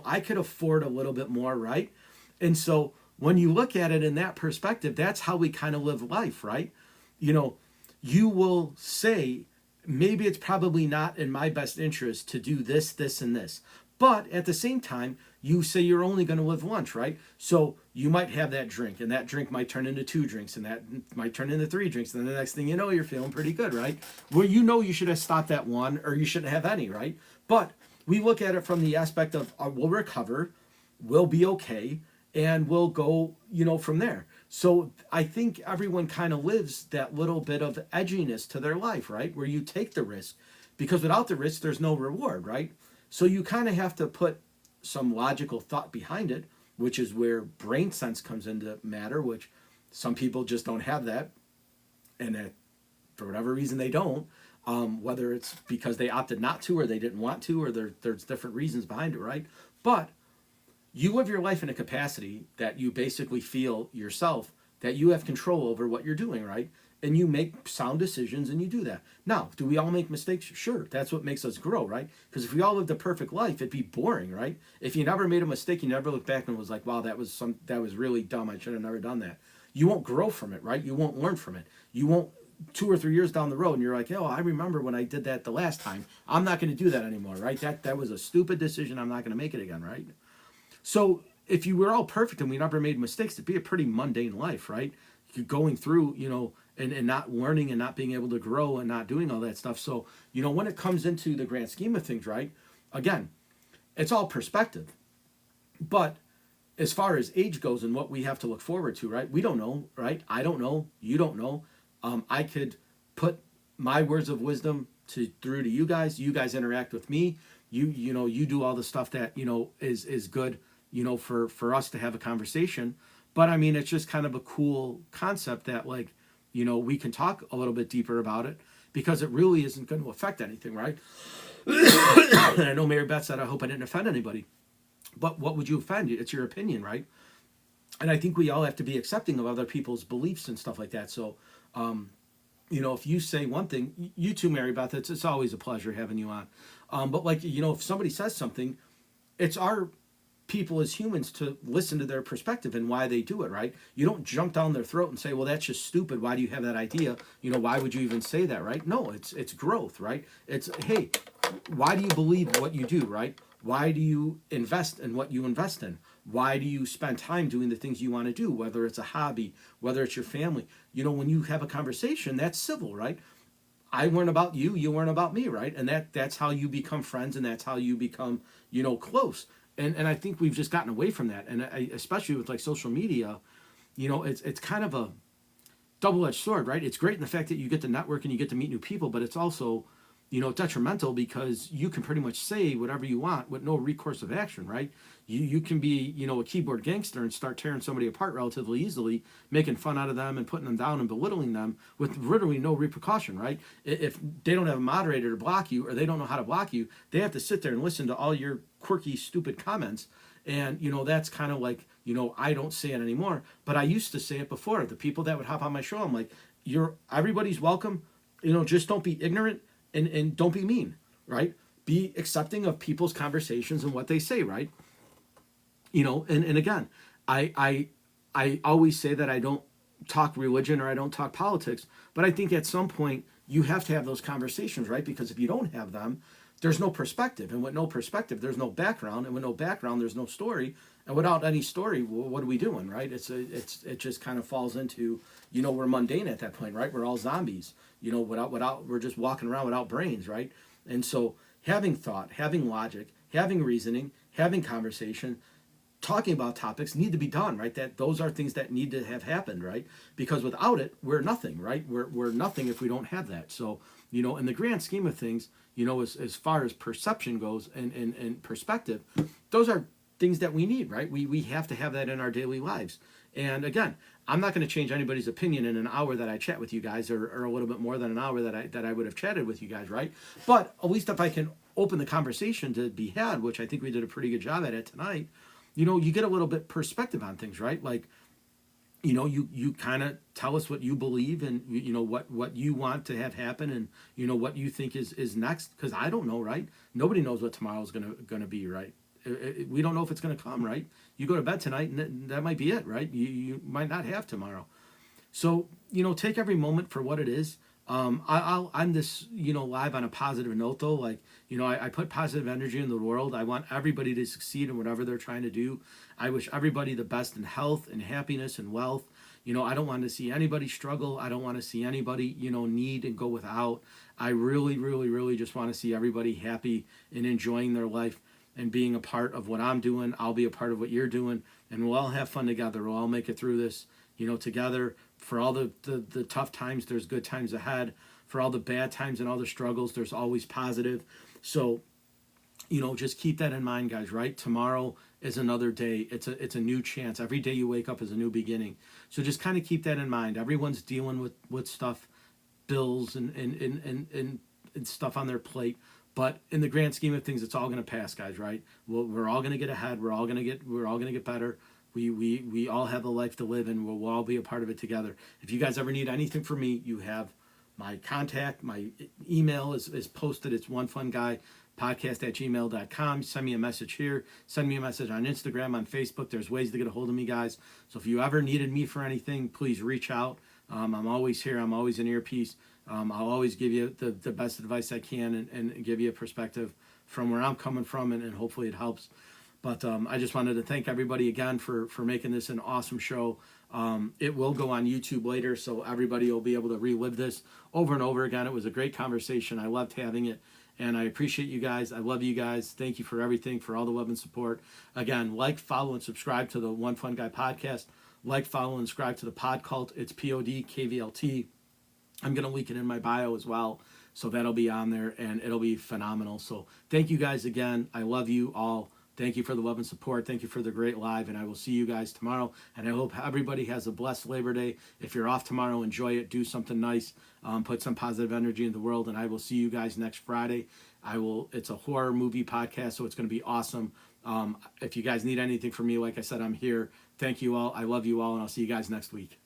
I could afford a little bit more, right? And so when you look at it in that perspective, that's how we kind of live life, right? You will say, maybe it's probably not in my best interest to do this, this, and this. But at the same time, you say you're only going to live once, right? So you might have that drink, and that drink might turn into 2 drinks, and that might turn into 3 drinks. And then the next thing you know, you're feeling pretty good, right? Well, you should have stopped at 1, or you shouldn't have any, right? But we look at it from the aspect of we'll recover, we'll be okay, and we'll go, from there. So I think everyone kind of lives that little bit of edginess to their life, right? Where you take the risk, because without the risk, there's no reward, right? So you kind of have to put some logical thought behind it, which is where brain sense comes into matter, which some people just don't have that. And that, for whatever reason, they don't. Whether it's because they opted not to, or they didn't want to, or there's different reasons behind it, right? But you live your life in a capacity that you basically feel yourself that you have control over what you're doing, right? And you make sound decisions and you do that. Now, do we all make mistakes? Sure. That's what makes us grow, right? Because if we all lived a perfect life, it'd be boring, right? If you never made a mistake, you never looked back and was like, wow, that was really dumb. I should have never done that. you won't grow from it, right? You won't learn from it. You won't 2 or 3 years down the road, and you're like, oh, I remember when I did that the last time. I'm not going to do that anymore, right? That was a stupid decision. I'm not going to make it again, right? So if you were all perfect and we never made mistakes, it'd be a pretty mundane life, right? You're going through, and not learning and not being able to grow and not doing all that stuff. So, when it comes into the grand scheme of things, right? Again, it's all perspective. But as far as age goes and what we have to look forward to, right? We don't know, right? I don't know. You don't know. I could put my words of wisdom through to you guys. You guys interact with me. You do all the stuff that is good, for us to have a conversation. But I mean, it's just kind of a cool concept that we can talk a little bit deeper about it because it really isn't going to affect anything, right? And I know Mary Beth said, I hope I didn't offend anybody. But what would you offend? It's your opinion, right? And I think we all have to be accepting of other people's beliefs and stuff like that. So, if you say one thing, you too, Mary Beth, it's always a pleasure having you on. But if somebody says something, it's our people as humans to listen to their perspective and why they do it, right? You don't jump down their throat and say, well, that's just stupid. Why do you have that idea? Why would you even say that, right? No, it's growth, right? It's, hey, why do you believe what you do, right? Why do you invest in what you invest in? Why do you spend time doing the things you want to do, whether it's a hobby, whether it's your family? When you have a conversation, that's civil, right? I learn about you, you learn about me, right? And that's how you become friends, and that's how you become, close. And I think we've just gotten away from that. And especially with social media, it's kind of a double-edged sword, right? It's great in the fact that you get to network and you get to meet new people, but it's also detrimental because you can pretty much say whatever you want with no recourse of action, right? You can be, a keyboard gangster and start tearing somebody apart relatively easily, making fun out of them and putting them down and belittling them with literally no repercussion, right? If they don't have a moderator to block you or they don't know how to block you, they have to sit there and listen to all your quirky, stupid comments. And, that's kind of like, I don't say it anymore, but I used to say it before. The people that would hop on my show, I'm like, everybody's welcome, just don't be ignorant. And don't be mean, right? Be accepting of people's conversations and what they say, right? And again, I always say that I don't talk religion or I don't talk politics, but I think at some point you have to have those conversations, right? Because if you don't have them, there's no perspective. And with no perspective, there's no background. And with no background, there's no story. And without any story, what are we doing, right? It just kind of falls into, we're mundane at that point, right? We're all zombies, we're just walking around without brains, right? And so having thought, having logic, having reasoning, having conversation, talking about topics need to be done, right? Those are things that need to have happened, right? Because without it, we're nothing, right? We're nothing if we don't have that. So, in the grand scheme of things, as far as perception goes and perspective, those are things that we need, right? We have to have that in our daily lives. And again, I'm not going to change anybody's opinion in an hour that I chat with you guys, or a little bit more than an hour that I would have chatted with you guys, right? But at least if I can open the conversation to be had, which I think we did a pretty good job at it tonight, you get a little bit perspective on things, right? Like, you kind of tell us what you believe and, what you want to have happen and, what you think is next. Because I don't know, right? Nobody knows what tomorrow's gonna be, right? We don't know if it's going to come, right? You go to bed tonight and that might be it, right? You might not have tomorrow. So, take every moment for what it is. I'm this, live on a positive note though. Like, I put positive energy in the world. I want everybody to succeed in whatever they're trying to do. I wish everybody the best in health and happiness and wealth. I don't want to see anybody struggle. I don't want to see anybody, need and go without. I really, really, really just want to see everybody happy and enjoying their life and being a part of what I'm doing. I'll be a part of what you're doing, and we'll all have fun together. We'll all make it through this, together. For all the tough times, there's good times ahead. For all the bad times and all the struggles, there's always positive. So, just keep that in mind, guys, right? Tomorrow is another day. It's a new chance. Every day you wake up is a new beginning. So just kind of keep that in mind. Everyone's dealing with stuff, bills and stuff on their plate. But in the grand scheme of things, it's all going to pass, guys, right? We're all going to get ahead. We're all going to get better. We all have a life to live, and we'll all be a part of it together. If you guys ever need anything from me, you have my contact. My email is posted. It's onefunguy podcast@gmail.com. Send me a message here. Send me a message on Instagram, on Facebook. There's ways to get a hold of me, guys. So if you ever needed me for anything, please reach out. I'm always here. I'm always an earpiece. I'll always give you the best advice I can and give you a perspective from where I'm coming from, and hopefully it helps. But I just wanted to thank everybody again for making this an awesome show. It will go on YouTube later, so everybody will be able to relive this over and over again. It was a great conversation. I loved having it, and I appreciate you guys. I love you guys. Thank you for everything, for all the love and support. Again, like, follow, and subscribe to the One Fun Guy podcast. Like, follow, and subscribe to the Pod Cult. It's PODKVLT. I'm going to link it in my bio as well, so that'll be on there, and it'll be phenomenal. So thank you guys again. I love you all. Thank you for the love and support. Thank you for the great live, and I will see you guys tomorrow. And I hope everybody has a blessed Labor Day. If you're off tomorrow, enjoy it. Do something nice. Put some positive energy in the world, and I will see you guys next Friday. It's a horror movie podcast, so it's going to be awesome. If you guys need anything from me, like I said, I'm here. Thank you all. I love you all, and I'll see you guys next week.